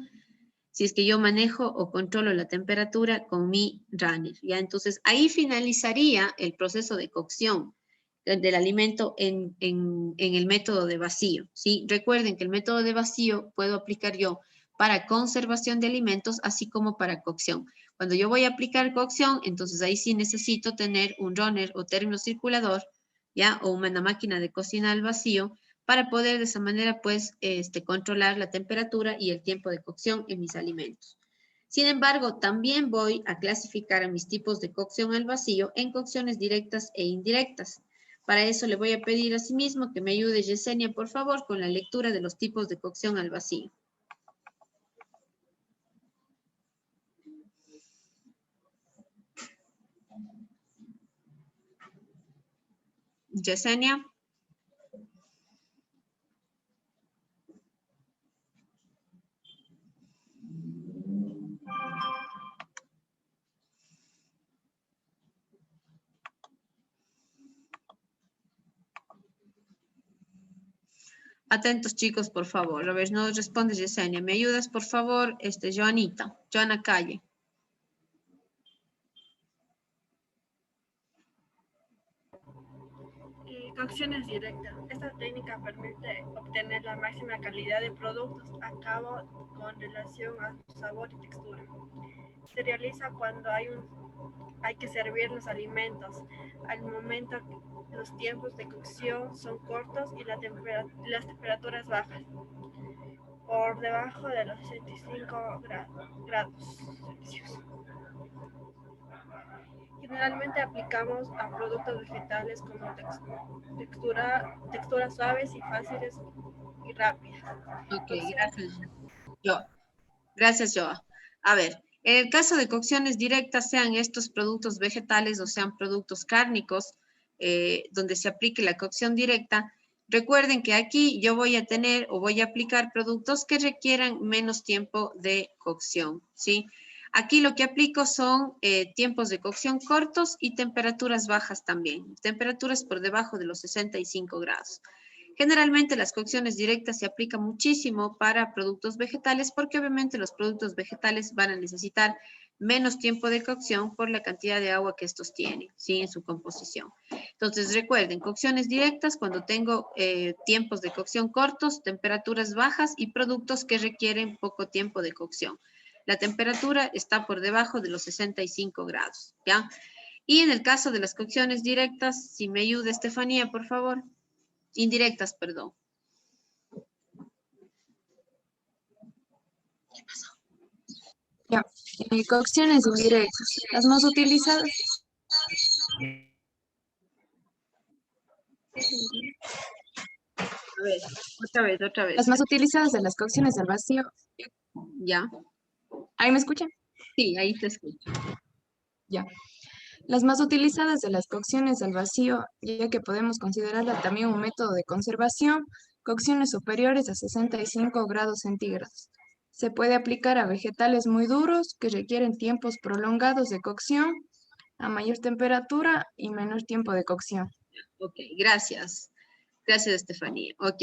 si es que yo manejo o controlo la temperatura con mi runner, ¿ya? Entonces, ahí finalizaría el proceso de cocción del alimento en el método de vacío, ¿sí? Recuerden que el método de vacío puedo aplicar yo para conservación de alimentos, así como para cocción. Cuando yo voy a aplicar cocción, entonces ahí sí necesito tener un runner o término circulador, ¿ya? O una máquina de cocina al vacío, para poder de esa manera, pues, controlar la temperatura y el tiempo de cocción en mis alimentos. Sin embargo, también voy a clasificar a mis tipos de cocción al vacío en cocciones directas e indirectas. Para eso le voy a pedir a sí mismo que me ayude Yesenia, por favor, con la lectura de los tipos de cocción al vacío. Yesenia. Atentos, chicos, por favor. A ver, no respondes, Yesenia. ¿Me ayudas, por favor, Joanita? Joana Calle. Cocciones directas. Esta técnica permite obtener la máxima calidad de productos a cabo con relación a su sabor y textura. Se realiza cuando hay que servir los alimentos. Al momento, los tiempos de cocción son cortos y las temperaturas bajas, por debajo de los 65 grados Celsius. Generalmente aplicamos a productos vegetales como texturas suaves y fáciles y rápidas. Ok, gracias. Gracias, Joa. A ver, en el caso de cocciones directas, sean estos productos vegetales o sean productos cárnicos, donde se aplique la cocción directa, recuerden que aquí yo voy a tener o voy a aplicar productos que requieran menos tiempo de cocción, ¿sí? Aquí lo que aplico son tiempos de cocción cortos y temperaturas bajas también, temperaturas por debajo de los 65 grados. Generalmente las cocciones directas se aplican muchísimo para productos vegetales porque obviamente los productos vegetales van a necesitar menos tiempo de cocción por la cantidad de agua que estos tienen, ¿sí? En su composición. Entonces recuerden, cocciones directas cuando tengo tiempos de cocción cortos, temperaturas bajas y productos que requieren poco tiempo de cocción. La temperatura está por debajo de los 65 grados, ¿ya? Y en el caso de las cocciones directas, si me ayuda Estefanía, por favor. Indirectas, perdón. ¿Qué pasó? Ya, cocciones indirectas, las más utilizadas. A ver, otra vez. Las más utilizadas de las cocciones al vacío. Ya. ¿Ahí me escuchan? Sí, ahí te escucho. Ya. Las más utilizadas de las cocciones al vacío, ya que podemos considerarla también un método de conservación, cocciones superiores a 65 grados centígrados. Se puede aplicar a vegetales muy duros que requieren tiempos prolongados de cocción, a mayor temperatura y menor tiempo de cocción. Ok, gracias. Gracias, Estefanía. Ok.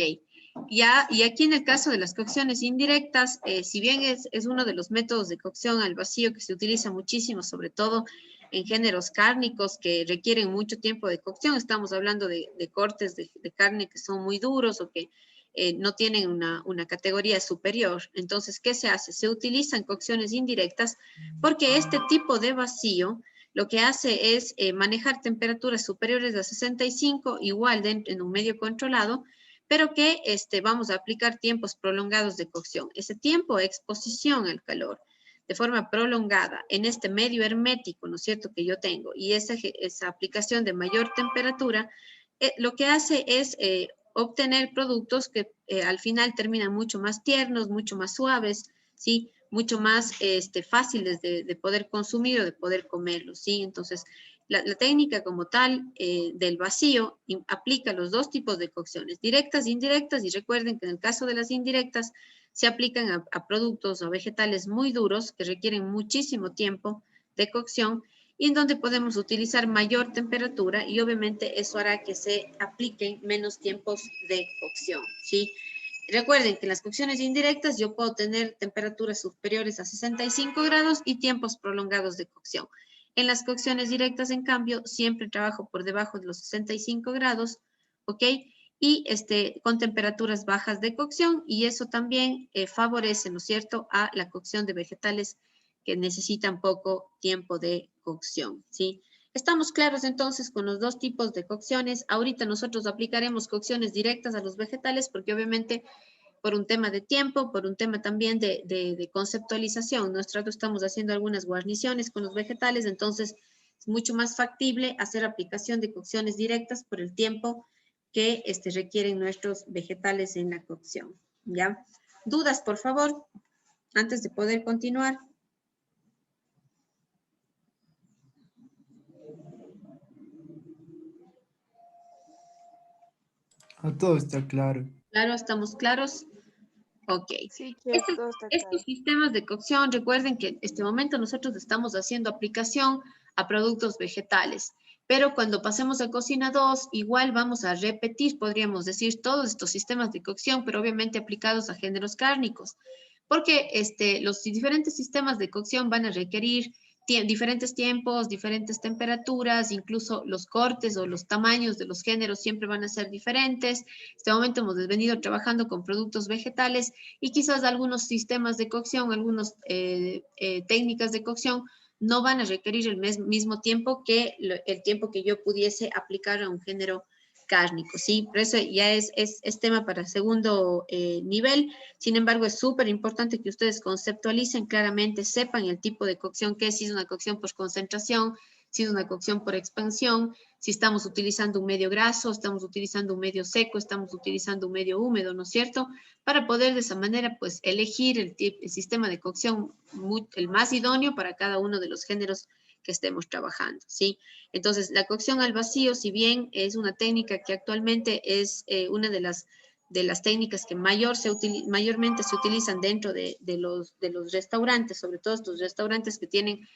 Ya, y aquí en el caso de las cocciones indirectas, si bien es uno de los métodos de cocción al vacío que se utiliza muchísimo, sobre todo en géneros cárnicos que requieren mucho tiempo de cocción, estamos hablando de cortes de carne que son muy duros o que no tienen una categoría superior. Entonces, ¿qué se hace? Se utilizan cocciones indirectas porque este tipo de vacío lo que hace es manejar temperaturas superiores a 65, igual en un medio controlado, pero que vamos a aplicar tiempos prolongados de cocción. Ese tiempo de exposición al calor de forma prolongada en este medio hermético, ¿no es cierto?, que yo tengo, y esa aplicación de mayor temperatura, lo que hace es obtener productos que al final terminan mucho más tiernos, mucho más suaves, ¿sí?, mucho más fáciles de poder consumir o de poder comerlos, ¿sí? Entonces, la técnica como tal del vacío aplica los dos tipos de cocciones, directas e indirectas, y recuerden que en el caso de las indirectas se aplican a productos o vegetales muy duros que requieren muchísimo tiempo de cocción y en donde podemos utilizar mayor temperatura y obviamente eso hará que se apliquen menos tiempos de cocción, ¿sí? Recuerden que en las cocciones indirectas yo puedo tener temperaturas superiores a 65 grados y tiempos prolongados de cocción. En las cocciones directas, en cambio, siempre trabajo por debajo de los 65 grados, ¿ok? Y con temperaturas bajas de cocción y eso también favorece, ¿no es cierto?, a la cocción de vegetales que necesitan poco tiempo de cocción, ¿sí? Estamos claros entonces con los dos tipos de cocciones. Ahorita nosotros aplicaremos cocciones directas a los vegetales porque obviamente por un tema de tiempo, por un tema también de conceptualización. Nosotros estamos haciendo algunas guarniciones con los vegetales, entonces es mucho más factible hacer aplicación de cocciones directas por el tiempo que requieren nuestros vegetales en la cocción, ¿ya? ¿Dudas, por favor, antes de poder continuar? Todo está claro. Claro, ¿estamos claros? Ok. Sí, chef, todo está claro. Estos sistemas de cocción, recuerden que en este momento nosotros estamos haciendo aplicación a productos vegetales, pero cuando pasemos a cocina 2, igual vamos a repetir, podríamos decir, todos estos sistemas de cocción, pero obviamente aplicados a géneros cárnicos, porque los diferentes sistemas de cocción van a requerir diferentes tiempos, diferentes temperaturas, incluso los cortes o los tamaños de los géneros siempre van a ser diferentes. En este momento hemos venido trabajando con productos vegetales y quizás algunos sistemas de cocción, algunas técnicas de cocción no van a requerir el mismo tiempo que el tiempo que yo pudiese aplicar a un género cárnico, ¿sí? Pero eso ya es tema para segundo nivel. Sin embargo, es súper importante que ustedes conceptualicen claramente, sepan el tipo de cocción que es, si es una cocción por concentración, si es una cocción por expansión, si estamos utilizando un medio graso, estamos utilizando un medio seco, estamos utilizando un medio húmedo, ¿no es cierto? Para poder de esa manera, pues, elegir el sistema de cocción el más idóneo para cada uno de los géneros que estemos trabajando, ¿sí? Entonces, la cocción al vacío, si bien es una técnica que actualmente es una de las técnicas que mayormente se utilizan dentro de los restaurantes, sobre todo estos restaurantes que tienen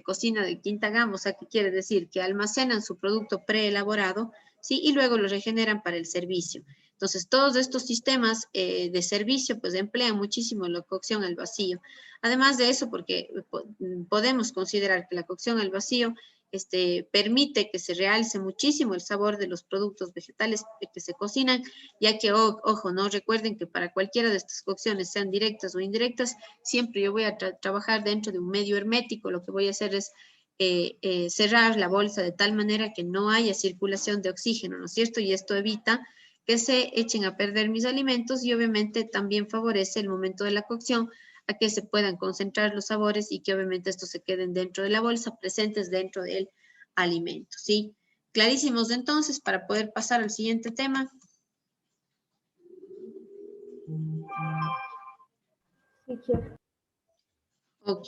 cocina de quinta gama, o sea, ¿qué quiere decir? Que almacenan su producto preelaborado, ¿sí? Y luego lo regeneran para el servicio. Entonces, todos estos sistemas de servicio, pues, emplean muchísimo la cocción al vacío. Además de eso, porque podemos considerar que la cocción al vacío permite que se realce muchísimo el sabor de los productos vegetales que se cocinan, ya que, ojo, no recuerden que para cualquiera de estas cocciones, sean directas o indirectas, siempre yo voy a trabajar dentro de un medio hermético. Lo que voy a hacer es cerrar la bolsa de tal manera que no haya circulación de oxígeno, ¿no es cierto? Y esto evita que se echen a perder mis alimentos y obviamente también favorece el momento de la cocción a que se puedan concentrar los sabores y que obviamente estos se queden dentro de la bolsa, presentes dentro del alimento, ¿sí? Clarísimos entonces para poder pasar al siguiente tema. Ok.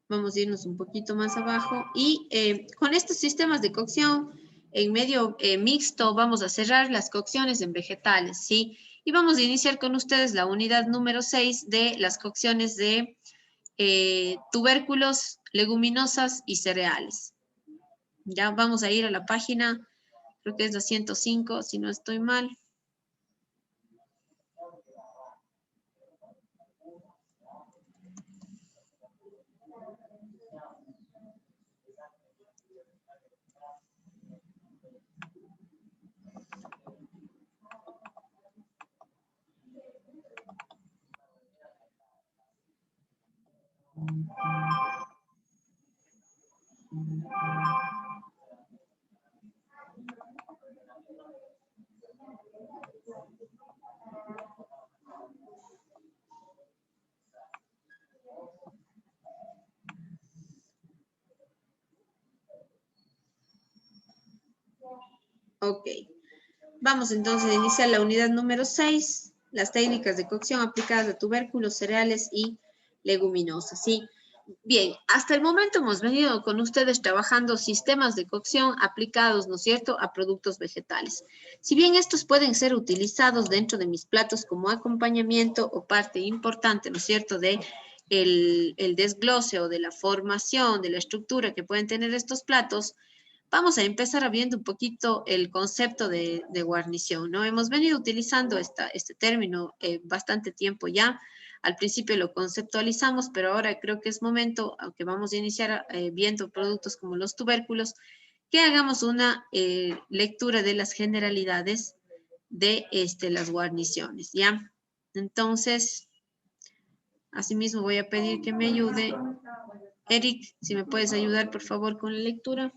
Vamos a irnos un poquito más abajo y con estos sistemas de cocción en medio mixto vamos a cerrar las cocciones en vegetales, ¿sí? Y vamos a iniciar con ustedes la unidad número 6 de las cocciones de tubérculos, leguminosas y cereales. Ya vamos a ir a la página, creo que es la 105, si no estoy mal. Ok. Vamos entonces a iniciar la unidad número 6, las técnicas de cocción aplicadas a tubérculos, cereales y leguminosas, ¿sí? Bien, hasta el momento hemos venido con ustedes trabajando sistemas de cocción aplicados, ¿no es cierto?, a productos vegetales. Si bien estos pueden ser utilizados dentro de mis platos como acompañamiento o parte importante, ¿no es cierto?, de el desglose o de la formación, de la estructura que pueden tener estos platos, vamos a empezar viendo un poquito el concepto de guarnición, ¿no? Hemos venido utilizando este término bastante tiempo ya. Al principio lo conceptualizamos, pero ahora creo que es momento, aunque vamos a iniciar viendo productos como los tubérculos, que hagamos una lectura de las generalidades de las guarniciones, ¿ya? Entonces, asimismo voy a pedir que me ayude. Eric, si me puedes ayudar, por favor, con la lectura.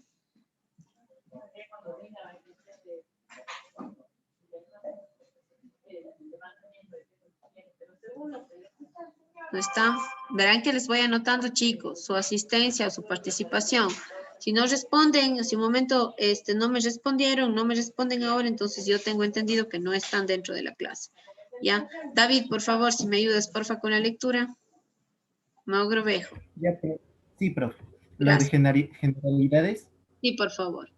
¿No está? Verán que les voy anotando, chicos, su asistencia o su participación. Si no responden, si un momento no me respondieron, no me responden ahora, entonces yo tengo entendido que no están dentro de la clase. ¿Ya? David, por favor, si me ayudas, porfa, con la lectura. Mauro Bejo. Ya, sí, profe. Lo de generalidades. Sí, por favor.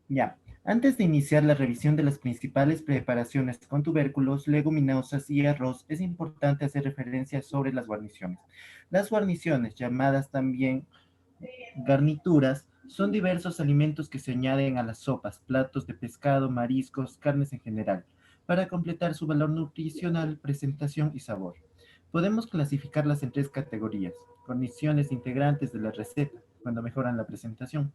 Ya. Antes de iniciar la revisión de las principales preparaciones con tubérculos, leguminosas y arroz, es importante hacer referencia sobre las guarniciones. Las guarniciones, llamadas también garnituras, son diversos alimentos que se añaden a las sopas, platos de pescado, mariscos, carnes en general, para completar su valor nutricional, presentación y sabor. Podemos clasificarlas en 3 categorías: guarniciones integrantes de la receta, cuando mejoran la presentación;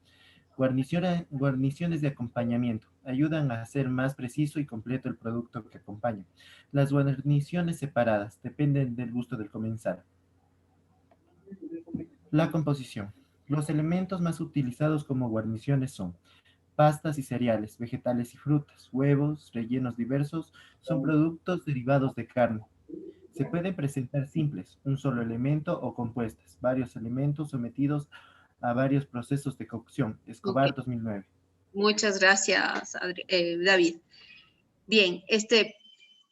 guarniciones de acompañamiento, ayudan a hacer más preciso y completo el producto que acompaña. Las guarniciones separadas dependen del gusto del comensal. La composición. Los elementos más utilizados como guarniciones son pastas y cereales, vegetales y frutas, huevos, rellenos diversos, son productos derivados de carne. Se pueden presentar simples, un solo elemento, o compuestas, varios elementos sometidos a varios procesos de cocción. Escobar, 2009. Muchas gracias, David. Bien,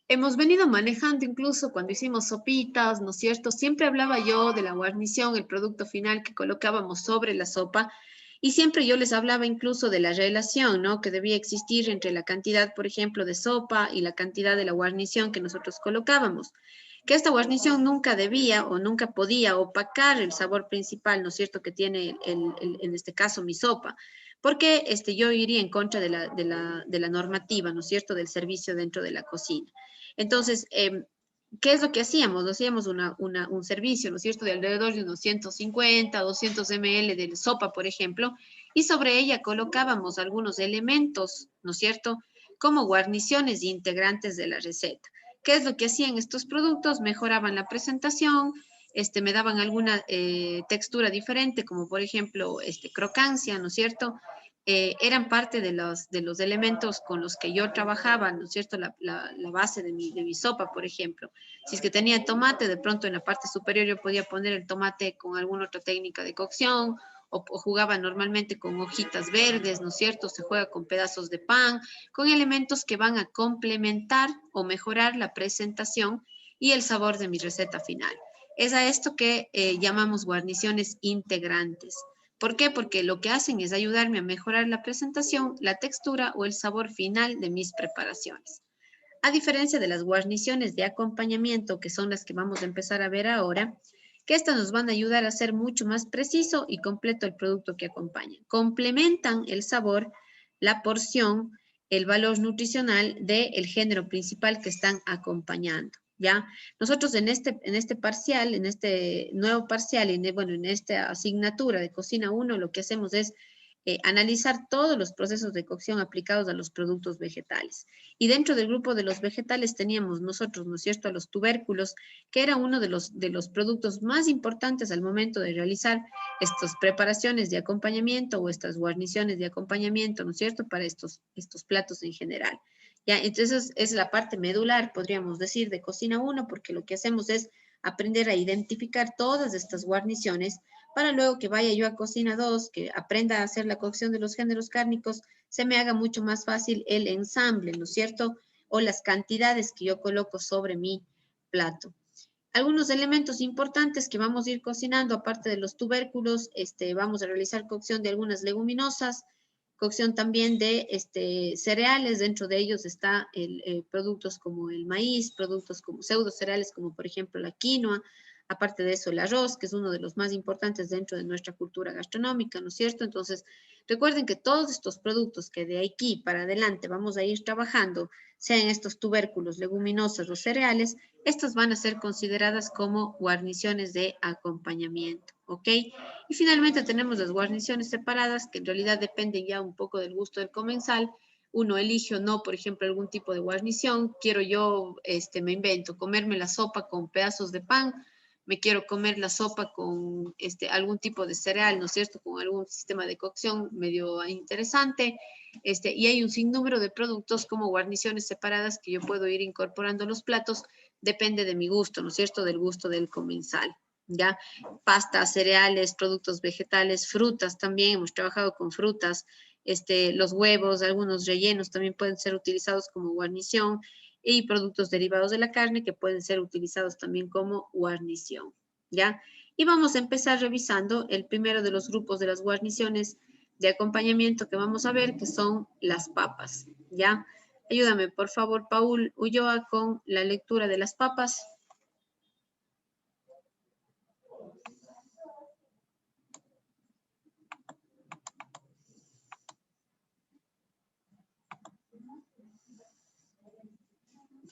hemos venido manejando incluso cuando hicimos sopitas, ¿no es cierto? Siempre hablaba yo de la guarnición, el producto final que colocábamos sobre la sopa, y siempre yo les hablaba incluso de la relación, ¿no?, que debía existir entre la cantidad, por ejemplo, de sopa y la cantidad de la guarnición que nosotros colocábamos. Que esta guarnición nunca debía o nunca podía opacar el sabor principal, ¿no es cierto?, que tiene en este caso mi sopa, porque yo iría en contra de la normativa, ¿no es cierto?, del servicio dentro de la cocina. Entonces, ¿qué es lo que hacíamos? Hacíamos un servicio, ¿no es cierto?, de alrededor de unos 150, 200 ml de sopa, por ejemplo, y sobre ella colocábamos algunos elementos, ¿no es cierto?, como guarniciones e integrantes de la receta. ¿Qué es lo que hacían estos productos? Mejoraban la presentación, me daban alguna textura diferente, como por ejemplo, crocancia, ¿no es cierto?, eran parte de los elementos con los que yo trabajaba, ¿no es cierto?, la base de mi sopa, por ejemplo. Si es que tenía tomate, de pronto en la parte superior yo podía poner el tomate con alguna otra técnica de cocción, o jugaba normalmente con hojitas verdes, ¿no es cierto?, se juega con pedazos de pan, con elementos que van a complementar o mejorar la presentación y el sabor de mi receta final. Es a esto que llamamos guarniciones integrantes. ¿Por qué? Porque lo que hacen es ayudarme a mejorar la presentación, la textura o el sabor final de mis preparaciones. A diferencia de las guarniciones de acompañamiento, que son las que vamos a empezar a ver ahora, que estas nos van a ayudar a hacer mucho más preciso y completo el producto que acompaña. Complementan el sabor, la porción, el valor nutricional del género principal que están acompañando. ¿Ya? Nosotros en este parcial, en este nuevo parcial, en esta asignatura de Cocina 1, lo que hacemos es analizar todos los procesos de cocción aplicados a los productos vegetales. Y dentro del grupo de los vegetales teníamos nosotros, ¿no es cierto?, a los tubérculos, que era uno de los productos más importantes al momento de realizar estas preparaciones de acompañamiento o estas guarniciones de acompañamiento, ¿no es cierto?, para estos platos en general. Ya, entonces es la parte medular, podríamos decir, de Cocina 1, porque lo que hacemos es aprender a identificar todas estas guarniciones para luego que vaya yo a Cocina 2, que aprenda a hacer la cocción de los géneros cárnicos, se me haga mucho más fácil el ensamble, ¿no es cierto?, o las cantidades que yo coloco sobre mi plato. Algunos elementos importantes que vamos a ir cocinando, aparte de los tubérculos, vamos a realizar cocción de algunas leguminosas, cocción también de cereales, dentro de ellos está productos como el maíz, productos como pseudo cereales como por ejemplo la quinoa, aparte de eso el arroz, que es uno de los más importantes dentro de nuestra cultura gastronómica, ¿no es cierto? Entonces, recuerden que todos estos productos que de aquí para adelante vamos a ir trabajando, sean estos tubérculos, leguminosas o cereales, estas van a ser consideradas como guarniciones de acompañamiento, ¿ok? Y finalmente tenemos las guarniciones separadas, que en realidad dependen ya un poco del gusto del comensal. Uno elige o no, por ejemplo, algún tipo de guarnición. Quiero yo, me invento, comerme la sopa con pedazos de pan, me quiero comer la sopa con algún tipo de cereal, ¿no es cierto?, con algún sistema de cocción medio interesante, y hay un sinnúmero de productos como guarniciones separadas que yo puedo ir incorporando a los platos, depende de mi gusto, ¿no es cierto?, del gusto del comensal, ¿ya? Pastas, cereales, productos vegetales, frutas también, hemos trabajado con frutas, los huevos, algunos rellenos también pueden ser utilizados como guarnición, y productos derivados de la carne que pueden ser utilizados también como guarnición, ¿ya? Y vamos a empezar revisando el primero de los grupos de las guarniciones de acompañamiento que vamos a ver, que son las papas, ¿ya? Ayúdame, por favor, Paul Ulloa, con la lectura de las papas.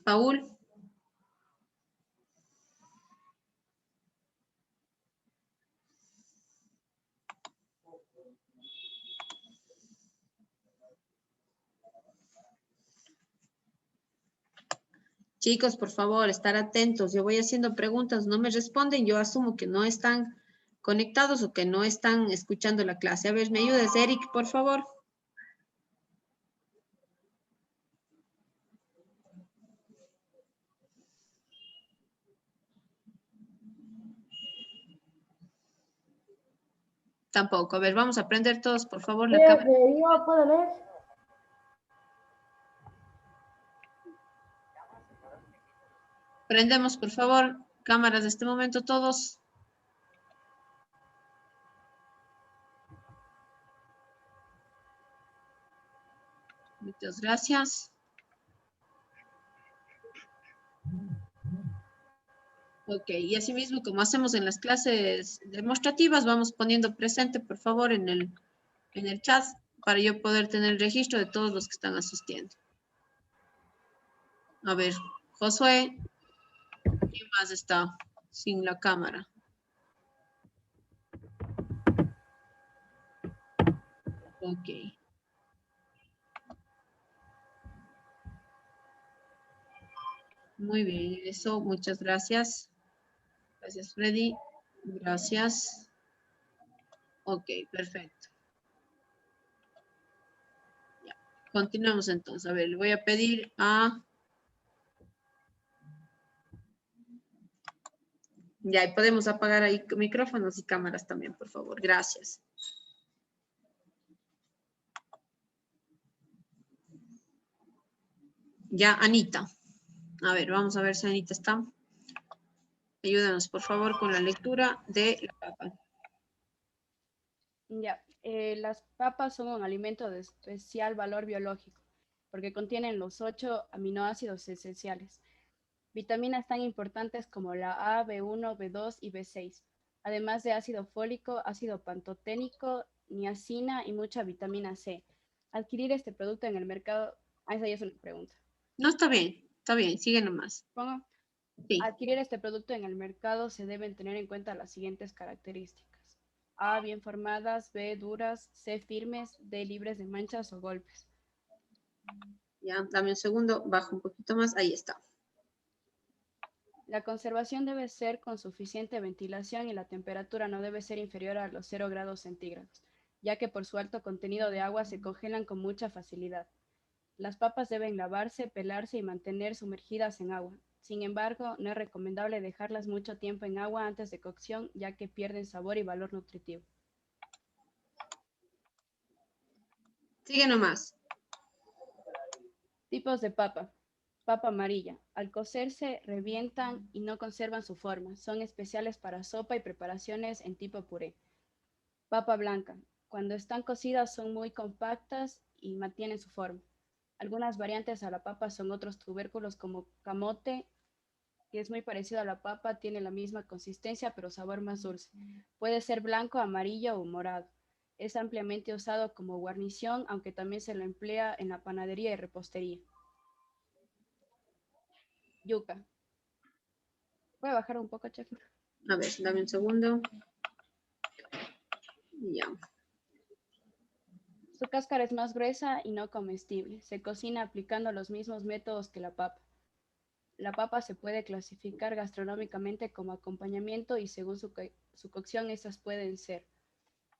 Paul. Chicos, por favor, estar atentos. Yo voy haciendo preguntas, no me responden, yo asumo que no están conectados o que no están escuchando la clase. A ver, ¿me ayudas, Eric, por favor? Tampoco. A ver, vamos a aprender todos, por favor, la cámara. Yo puedo leer. Prendemos, por favor, cámaras de este momento todos. Muchas gracias. Ok, y asimismo, como hacemos en las clases demostrativas, vamos poniendo presente, por favor, en el chat, para yo poder tener el registro de todos los que están asistiendo. A ver, Josué. ¿Quién más está sin la cámara? Ok. Muy bien, eso, muchas gracias. Gracias, Freddy. Gracias. Ok, perfecto. Ya. Continuamos entonces. A ver, le voy a pedir a... Ya, y podemos apagar ahí micrófonos y cámaras también, por favor. Gracias. Ya, Anita. A ver, vamos a ver si Anita está. Ayúdanos, por favor, con la lectura de la papa. Ya, las papas son un alimento de especial valor biológico porque contienen los 8 aminoácidos esenciales, vitaminas tan importantes como la A, B1, B2 y B6, además de ácido fólico, ácido pantoténico, niacina y mucha vitamina C. Adquirir este producto en el mercado... Ah, esa ya es una pregunta. No, está bien, sigue nomás. ¿Pongo? Sí. Adquirir este producto en el mercado se deben tener en cuenta las siguientes características. A, bien formadas, B, duras, C, firmes, D, libres de manchas o golpes. Ya, dame un segundo, bajo un poquito más, ahí está. La conservación debe ser con suficiente ventilación y la temperatura no debe ser inferior a los 0 grados centígrados, ya que por su alto contenido de agua se congelan con mucha facilidad. Las papas deben lavarse, pelarse y mantener sumergidas en agua. Sin embargo, no es recomendable dejarlas mucho tiempo en agua antes de cocción, ya que pierden sabor y valor nutritivo. Sigue nomás. Tipos de papa. Papa amarilla. Al cocerse, revientan y no conservan su forma. Son especiales para sopa y preparaciones en tipo puré. Papa blanca. Cuando están cocidas son muy compactas y mantienen su forma. Algunas variantes a la papa son otros tubérculos como camote, que es muy parecido a la papa, tiene la misma consistencia pero sabor más dulce. Puede ser blanco, amarillo o morado. Es ampliamente usado como guarnición, aunque también se lo emplea en la panadería y repostería. Yuca. Voy a bajar un poco, chef. A ver, dame un segundo. Ya. Su cáscara es más gruesa y no comestible. Se cocina aplicando los mismos métodos que la papa. La papa se puede clasificar gastronómicamente como acompañamiento y según su cocción estas pueden ser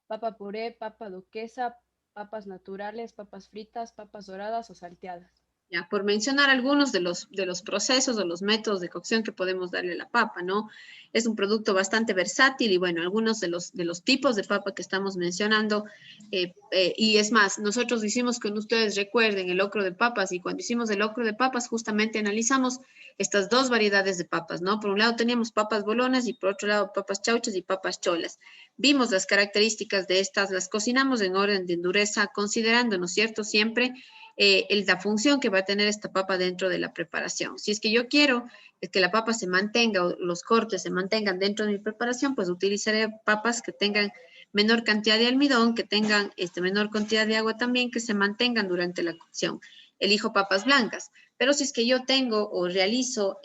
papa puré, papa duquesa, papas naturales, papas fritas, papas doradas o salteadas. Ya, por mencionar algunos de los procesos o los métodos de cocción que podemos darle a la papa, ¿no? Es un producto bastante versátil y bueno, algunos de los tipos de papa que estamos mencionando, y es más, nosotros hicimos con ustedes, recuerden, el locro de papas, y cuando hicimos el locro de papas justamente analizamos estas dos variedades de papas, ¿no? Por un lado teníamos papas bolonas y por otro lado papas chauchas y papas cholas. Vimos las características de estas, las cocinamos en orden de dureza, considerando, ¿no es cierto?, siempre la función que va a tener esta papa dentro de la preparación. Si es que yo quiero que la papa se mantenga o los cortes se mantengan dentro de mi preparación, pues utilizaré papas que tengan menor cantidad de almidón, que tengan menor cantidad de agua también, que se mantengan durante la cocción. Elijo papas blancas, pero si es que yo tengo o realizo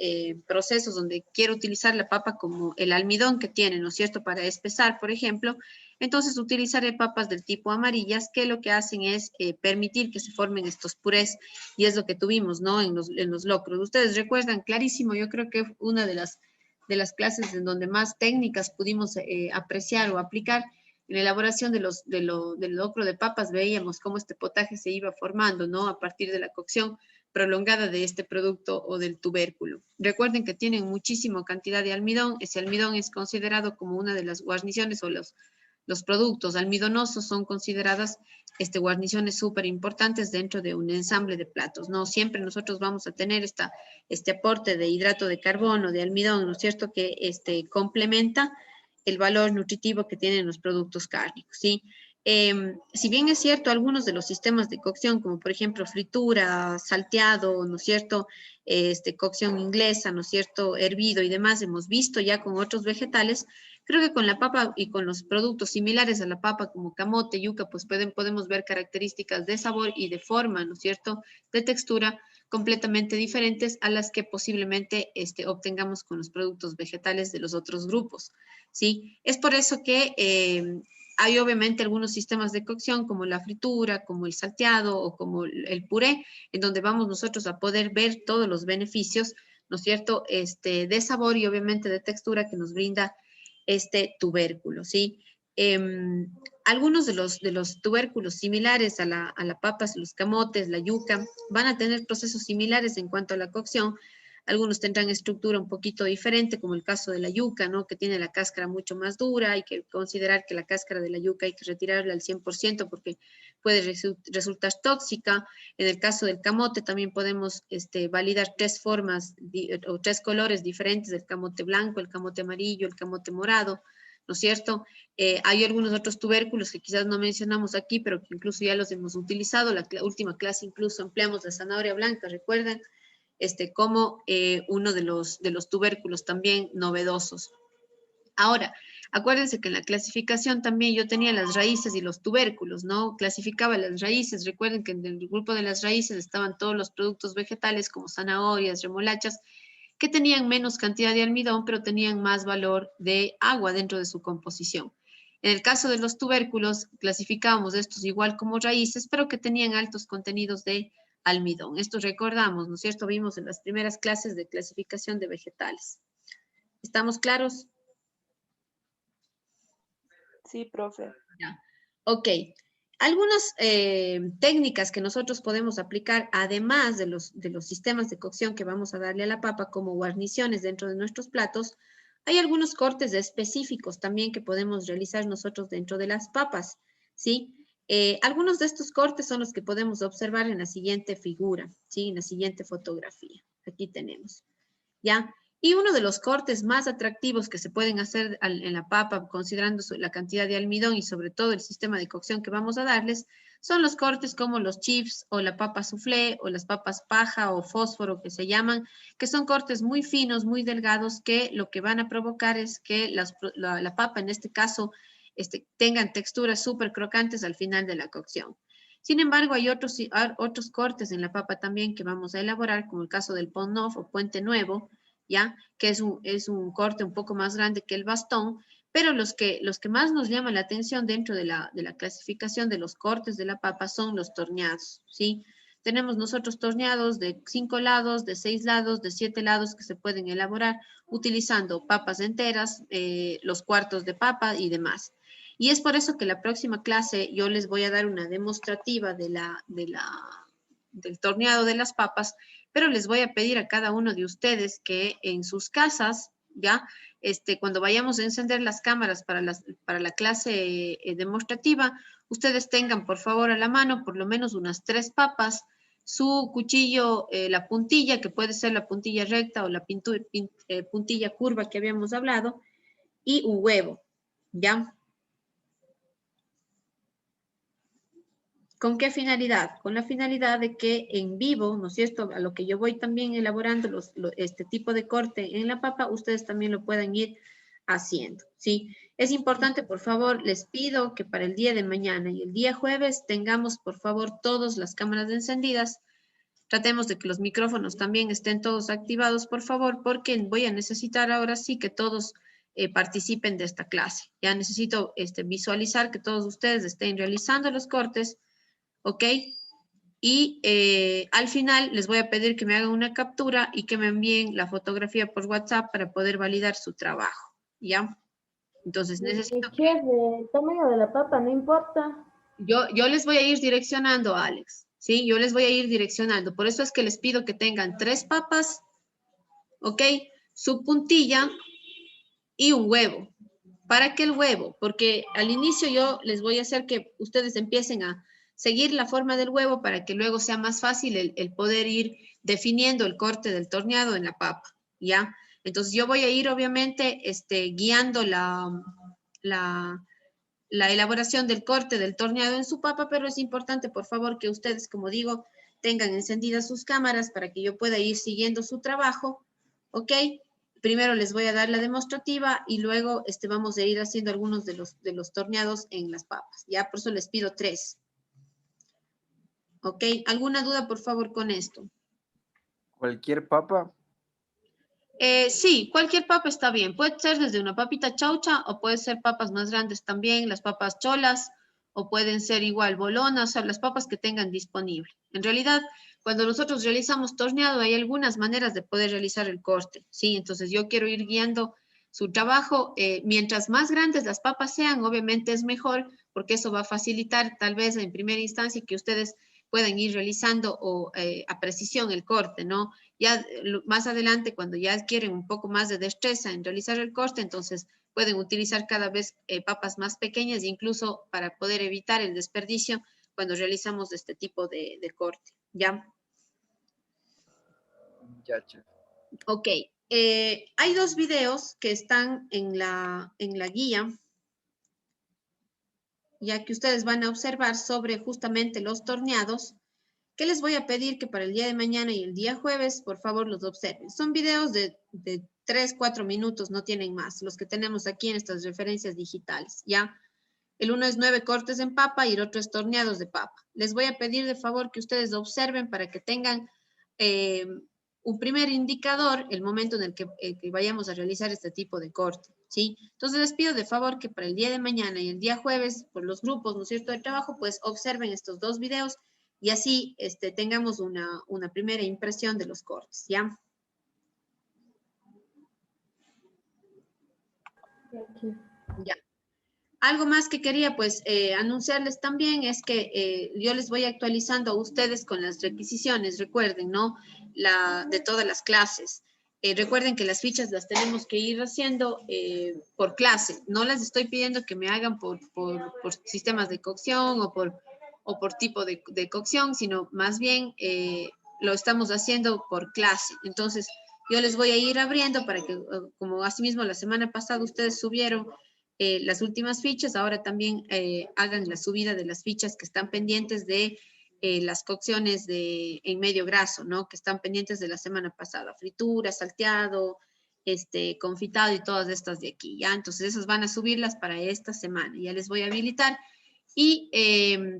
procesos donde quiero utilizar la papa como el almidón que tiene, ¿no es cierto?, para espesar, por ejemplo, entonces utilizaré papas del tipo amarillas que lo que hacen es permitir que se formen estos purés y es lo que tuvimos, ¿no?, en los locros. Ustedes recuerdan clarísimo, yo creo que una de las clases en donde más técnicas pudimos apreciar o aplicar en la elaboración del locro de papas, veíamos cómo este potaje se iba formando, ¿no?, a partir de la cocción prolongada de este producto o del tubérculo. Recuerden que tienen muchísima cantidad de almidón. Ese almidón es considerado como una de las guarniciones o los productos almidonosos son consideradas guarniciones súper importantes dentro de un ensamble de platos, ¿no? Siempre nosotros vamos a tener este aporte de hidrato de carbono, de almidón, ¿no es cierto?, que complementa el valor nutritivo que tienen los productos cárnicos, ¿sí? Si bien es cierto, algunos de los sistemas de cocción, como por ejemplo fritura, salteado, ¿no es cierto?, cocción inglesa, ¿no es cierto?, hervido y demás, hemos visto ya con otros vegetales, creo que con la papa y con los productos similares a la papa como camote, yuca, pues podemos ver características de sabor y de forma, ¿no es cierto?, de textura completamente diferentes a las que posiblemente obtengamos con los productos vegetales de los otros grupos, ¿sí? Es por eso que hay obviamente algunos sistemas de cocción como la fritura, como el salteado o como el puré, en donde vamos nosotros a poder ver todos los beneficios, ¿no es cierto?, de sabor y obviamente de textura que nos brinda este tubérculo, ¿sí? Algunos de los tubérculos similares a la papa, los camotes, la yuca, van a tener procesos similares en cuanto a la cocción. Algunos tendrán estructura un poquito diferente, como el caso de la yuca, ¿no? Que tiene la cáscara mucho más dura. Hay que considerar que la cáscara de la yuca hay que retirarla al 100% porque puede resultar tóxica. En el caso del camote también podemos validar 3 formas o 3 colores diferentes del camote blanco, el camote amarillo, el camote morado, ¿no es cierto? Hay algunos otros tubérculos que quizás no mencionamos aquí, pero que incluso ya los hemos utilizado. La última clase incluso empleamos la zanahoria blanca, ¿recuerdan? Como uno de los tubérculos también novedosos. Ahora, acuérdense que en la clasificación también yo tenía las raíces y los tubérculos, ¿no? Clasificaba las raíces. Recuerden que en el grupo de las raíces estaban todos los productos vegetales como zanahorias, remolachas, que tenían menos cantidad de almidón, pero tenían más valor de agua dentro de su composición. En el caso de los tubérculos, clasificábamos estos igual como raíces, pero que tenían altos contenidos de almidón. Esto recordamos, ¿no es cierto? Vimos en las primeras clases de clasificación de vegetales. ¿Estamos claros? Sí, profe. Ya. Ok. Algunas técnicas que nosotros podemos aplicar, además de los sistemas de cocción que vamos a darle a la papa como guarniciones dentro de nuestros platos, hay algunos cortes específicos también que podemos realizar nosotros dentro de las papas, ¿sí? Algunos de estos cortes son los que podemos observar en la siguiente figura, ¿sí? En la siguiente fotografía. Aquí tenemos, ¿ya? Y uno de los cortes más atractivos que se pueden hacer en la papa, considerando la cantidad de almidón y sobre todo el sistema de cocción que vamos a darles, son los cortes como los chips o la papa soufflé o las papas paja o fósforo que se llaman, que son cortes muy finos, muy delgados, que lo que van a provocar es que la papa, en este caso, tengan texturas súper crocantes al final de la cocción. Sin embargo, hay otros cortes en la papa también que vamos a elaborar, como el caso del pont neuf o puente nuevo, ¿ya? Que es un corte un poco más grande que el bastón, pero los que más nos llaman la atención dentro de la clasificación de los cortes de la papa son los torneados, ¿sí? Tenemos nosotros torneados de 5 lados, de 6 lados, de 7 lados que se pueden elaborar utilizando papas enteras, los cuartos de papa y demás. Y es por eso que la próxima clase yo les voy a dar una demostrativa del torneado de las papas, pero les voy a pedir a cada uno de ustedes que en sus casas, ¿ya? Cuando vayamos a encender las cámaras para la clase demostrativa, ustedes tengan por favor a la mano por lo menos unas 3 papas, su cuchillo, la puntilla, que puede ser la puntilla recta o la puntilla curva que habíamos hablado, y un huevo, ¿ya? ¿Con qué finalidad? Con la finalidad de que en vivo, ¿no es cierto?, a lo que yo voy también elaborando este tipo de corte en la papa, ustedes también lo puedan ir haciendo, ¿sí? Es importante, por favor, les pido que para el día de mañana y el día jueves tengamos, por favor, todas las cámaras encendidas. Tratemos de que los micrófonos también estén todos activados, por favor, porque voy a necesitar ahora sí que todos participen de esta clase. Ya necesito visualizar que todos ustedes estén realizando los cortes, ¿ok? Y al final les voy a pedir que me hagan una captura y que me envíen la fotografía por WhatsApp para poder validar su trabajo, ¿ya? Entonces necesito... Chef, el tamaño de la papa no importa. Yo les voy a ir direccionando, Alex, ¿sí? Yo les voy a ir direccionando. Por eso es que les pido que tengan 3 papas, ¿ok? Su puntilla y un huevo. ¿Para qué el huevo? Porque al inicio yo les voy a hacer que ustedes empiecen a seguir la forma del huevo para que luego sea más fácil el poder ir definiendo el corte del torneado en la papa, ¿ya? Entonces yo voy a ir obviamente guiando la elaboración del corte del torneado en su papa, pero es importante, por favor, que ustedes, como digo, tengan encendidas sus cámaras para que yo pueda ir siguiendo su trabajo, ¿ok? Primero les voy a dar la demostrativa y luego vamos a ir haciendo algunos de los torneados en las papas, ¿ya? Por eso les pido 3. ¿Ok? ¿Alguna duda, por favor, con esto? ¿Cualquier papa? Sí, cualquier papa está bien. Puede ser desde una papita chaucha o puede ser papas más grandes también, las papas cholas, o pueden ser igual bolonas, o sea, las papas que tengan disponible. En realidad, cuando nosotros realizamos torneado, hay algunas maneras de poder realizar el corte, ¿sí? Entonces yo quiero ir guiando su trabajo. Mientras más grandes las papas sean, obviamente es mejor, porque eso va a facilitar tal vez en primera instancia que ustedes puedan ir realizando a precisión el corte, ¿no? Ya más adelante, cuando ya adquieren un poco más de destreza en realizar el corte, entonces pueden utilizar cada vez papas más pequeñas, incluso para poder evitar el desperdicio cuando realizamos este tipo de corte, ¿ya? Ya, chef. Ok, hay dos videos que están en la guía, ya que ustedes van a observar sobre justamente los torneados, que les voy a pedir que para el día de mañana y el día jueves, por favor, los observen. Son videos de 3, 4 minutos, no tienen más, los que tenemos aquí en estas referencias digitales, ¿ya? El uno es 9 cortes en papa y el otro es torneados de papa. Les voy a pedir de favor que ustedes observen para que tengan un primer indicador el momento en el que vayamos a realizar este tipo de corte, ¿sí? Entonces les pido de favor que para el día de mañana y el día jueves, por los grupos, ¿no es cierto?, de trabajo, pues observen estos dos videos y así tengamos una primera impresión de los cortes, ¿ya? Ya. Algo más que quería pues anunciarles también es que yo les voy actualizando a ustedes con las requisiciones, recuerden, ¿no? De todas las clases. Recuerden que las fichas las tenemos que ir haciendo por clase. No las estoy pidiendo que me hagan por sistemas de cocción o por tipo de cocción, sino más bien lo estamos haciendo por clase. Entonces, yo les voy a ir abriendo para que, como asimismo la semana pasada ustedes subieron las últimas fichas, ahora también hagan la subida de las fichas que están pendientes de las cocciones en medio graso, ¿no? Que están pendientes de la semana pasada, fritura, salteado, confitado y todas estas de aquí, ¿ya? Entonces esas van a subirlas para esta semana, ya les voy a habilitar. Y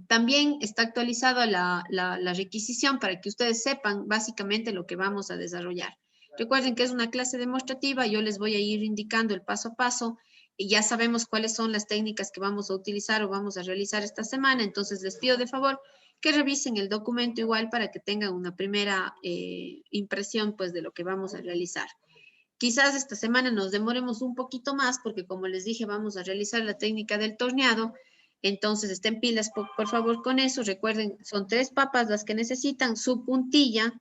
también está actualizada la requisición para que ustedes sepan básicamente lo que vamos a desarrollar. Recuerden que es una clase demostrativa, yo les voy a ir indicando el paso a paso y ya sabemos cuáles son las técnicas que vamos a utilizar o vamos a realizar esta semana, entonces les pido de favor que revisen el documento igual para que tengan una primera impresión pues de lo que vamos a realizar. Quizás esta semana nos demoremos un poquito más porque como les dije vamos a realizar la técnica del torneado, entonces estén pilas por favor con eso. Recuerden, son 3 papas las que necesitan, su puntilla,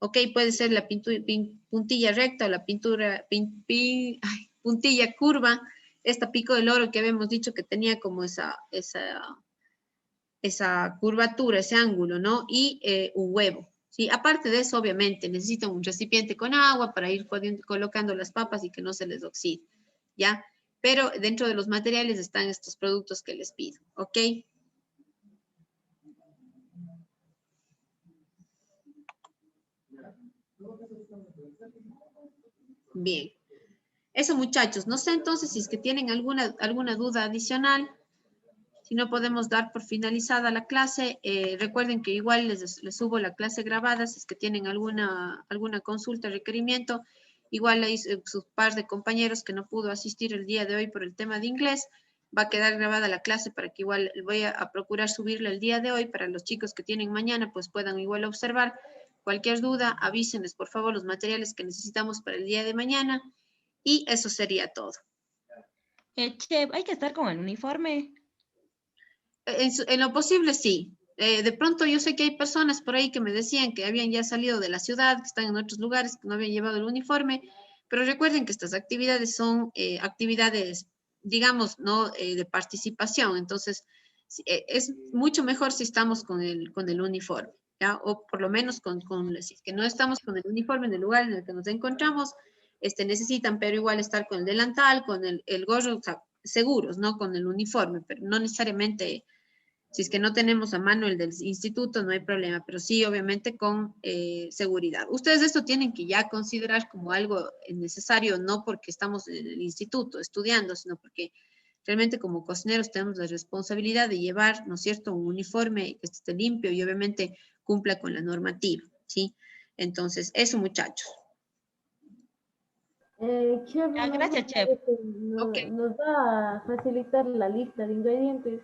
ok, puede ser la puntilla recta o la puntilla curva, esta pico del oro que habíamos dicho que tenía como esa curvatura, ese ángulo, ¿no? Y un huevo, ¿sí? Aparte de eso, obviamente, necesitan un recipiente con agua para ir colocando las papas y que no se les oxide, ¿ya? Pero dentro de los materiales están estos productos que les pido, ¿ok? Bien. Eso, muchachos. No sé entonces si es que tienen alguna duda adicional. Si no podemos dar por finalizada la clase, recuerden que igual les subo la clase grabada. Si es que tienen alguna consulta, requerimiento, igual hay sus par de compañeros que no pudo asistir el día de hoy por el tema de inglés. Va a quedar grabada la clase para que igual voy a procurar subirla el día de hoy para los chicos que tienen mañana, pues puedan igual observar. Cualquier duda, avísenles por favor los materiales que necesitamos para el día de mañana. Y eso sería todo. Chef, hay que estar con el uniforme. En lo posible, sí. De pronto yo sé que hay personas por ahí que me decían que habían ya salido de la ciudad, que están en otros lugares, que no habían llevado el uniforme, pero recuerden que estas actividades son actividades, digamos, ¿no? De participación. Entonces, es mucho mejor si estamos con el uniforme, ¿ya? O por lo menos si es que no estamos con el uniforme en el lugar en el que nos encontramos, necesitan, pero igual estar con el delantal, con el gorro, o sea, seguros, ¿no? Con el uniforme, pero no necesariamente, si es que no tenemos a mano el del instituto, no hay problema, pero sí, obviamente, con seguridad. Ustedes esto tienen que ya considerar como algo necesario, no porque estamos en el instituto estudiando, sino porque realmente como cocineros tenemos la responsabilidad de llevar, ¿no es cierto?, un uniforme que esté limpio y obviamente cumpla con la normativa, ¿sí? Entonces, eso, muchachos. Chef, gracias, Chef. Nos va a facilitar la lista de ingredientes.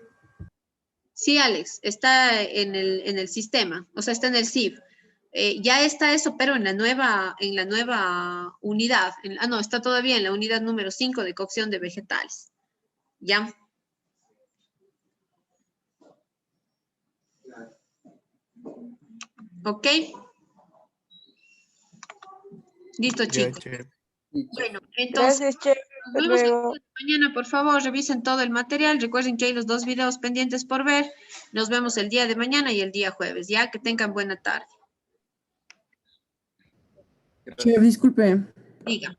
Sí, Alex, está en el sistema, o sea, está en el SIF. Ya está eso, pero en la nueva unidad. No, está todavía en la unidad número 5 de cocción de vegetales. ¿Ya? ¿Ok? Listo, chicos. Bueno, entonces, Gracias, Chef. nos vemos el día de mañana, por favor, revisen todo el material. Recuerden que hay los 2 videos pendientes por ver. Nos vemos el día de mañana y el día jueves, ya que tengan buena tarde. Chef, disculpe. Diga.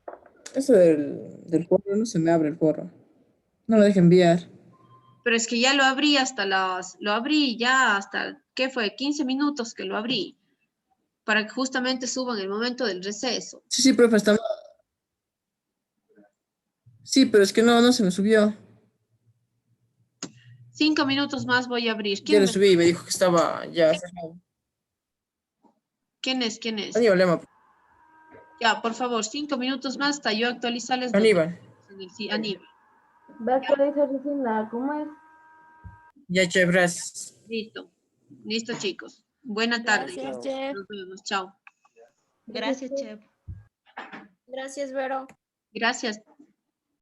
Eso del foro, no se me abre el foro. No lo deje enviar. Pero es que ya lo abrí hasta, ¿qué fue? 15 minutos que lo abrí, para que justamente suban el momento del receso. Sí, profe, está... Sí, pero es que no se me subió. 5 minutos más voy a abrir. Ya lo subí y me dijo que estaba ya cerrado. ¿Quién es? Aníbal Lema. Ya, por favor, 5 minutos más hasta yo actualizarles. Aníbal. Sí, Aníbal. Va a actualizar Rufina, ¿cómo es? Ya, Chef, gracias. Listo, chicos. Buena tarde. Gracias, Chef. Nos vemos. Chao. Gracias, Chef. Gracias, Vero. Gracias.